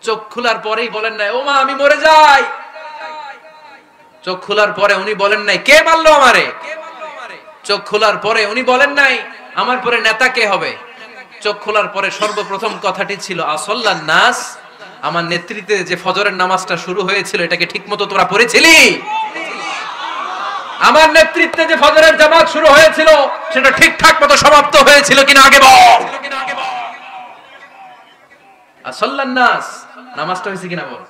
চোখ খোলার পরেই বলেন নাই ও মা আমি মরে যাই। চোখ খোলার পরে উনি বলেন নাই কে মারলো আমারে। চোখ খোলার পরে উনি বলেন নাই আমার পরে নেতা কে হবে। চোখ খোলার পরে সর্বপ্রথম কথাটি ছিল আসল্লান নাস, আমার নেতৃত্বে যে ফজরের নামাজটা শুরু হয়েছিল এটাকে ঠিকমতো তোরা পড়েছিলি? আমার নেতৃত্বে যে ফজরের জামাত শুরু হয়েছিল সেটা ঠিকঠাক মতো সমাপ্ত হয়েছিল কিনা আগে বল। আসল্লান নাস, নামাজটা হয়েছে কিনা বল।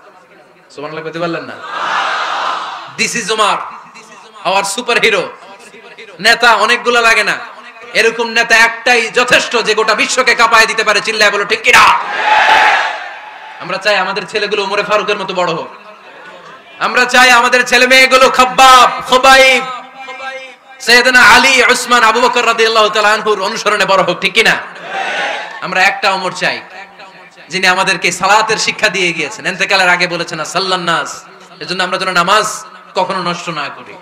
সুবহানাল্লাহ কইতে পারলেন না? This is Omar, hour super hero. নেতা অনেকগুলো লাগে না, এরকম নেতা একটাই যথেষ্ট যে গোটা বিশ্বকে কাঁপায় দিতে পারে। চিল্লায় বলো ঠিক কিনা? আমরা চাই আমাদের ছেলেগুলো ওমর ফারুকের মতো বড় হোক। আমরা চাই আমাদের ছেলে মেয়েগুলো খাব্বাব, খুবাইব, সাইয়েদনা আলী, উসমান, আবু বকর রাদিয়াল্লাহু তাআলা আনহুর অনুসরণে বড় হোক, ঠিক কিনা? আমরা একটা ওমর চাই যিনি আমাদেরকে সালাতের শিক্ষা দিয়ে গিয়েছেন, ইন্তেকালের আগে বলেছেন সাল্লান নাস। এজন্য আমরা যেন নামাজ কখনো নষ্ট না করি।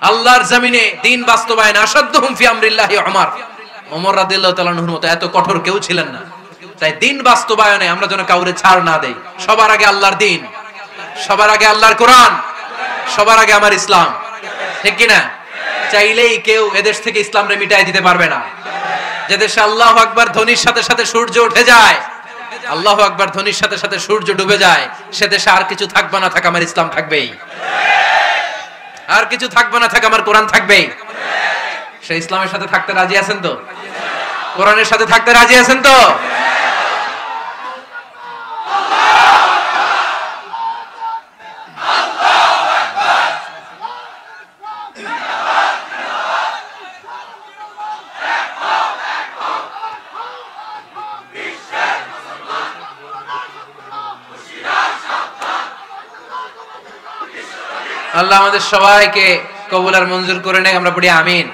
আল্লাহর জমিনে দ্বীন বাস্তবায়নে আসাদ্দুহুম ফি আমরিল্লাহি ওমর, ওমর রাদিয়াল্লাহু তাআলা আনহুর মতো এত কঠোর কেউ ছিলেন না। তাই দ্বীন বাস্তবায়নে আমরা যেন কাউরে ছাড় না দেই। সবার আগে আল্লাহর দ্বীন, সবার আগে আল্লাহর কোরআন, সবার আগে আমার ইসলাম, ঠিক কিনা? চাইলেই কেউ এদেশ থেকে ইসলামরে মিটাই দিতে পারবে না। যে দেশে আল্লাহু আকবার ধ্বনির সাথে সাথে সূর্য উঠে যায়, আল্লাহু আকবার ধ্বনির সাথে সাথে সূর্য ডুবে যায়, সে দেশে আর কিছু থাকবে না থাক আমার ইসলাম থাকবেই, আর কিছু থাকবে না থাক আমার কোরআন থাকবেই। সে ইসলামের সাথে থাকতে রাজি আছেন তো? কোরআনের সাথে থাকতে রাজি আছেন তো? আল্লাহ আমাদের সবাইকে কবুল আর মঞ্জুর করে নেয়। আমরা পড়ি আমিন।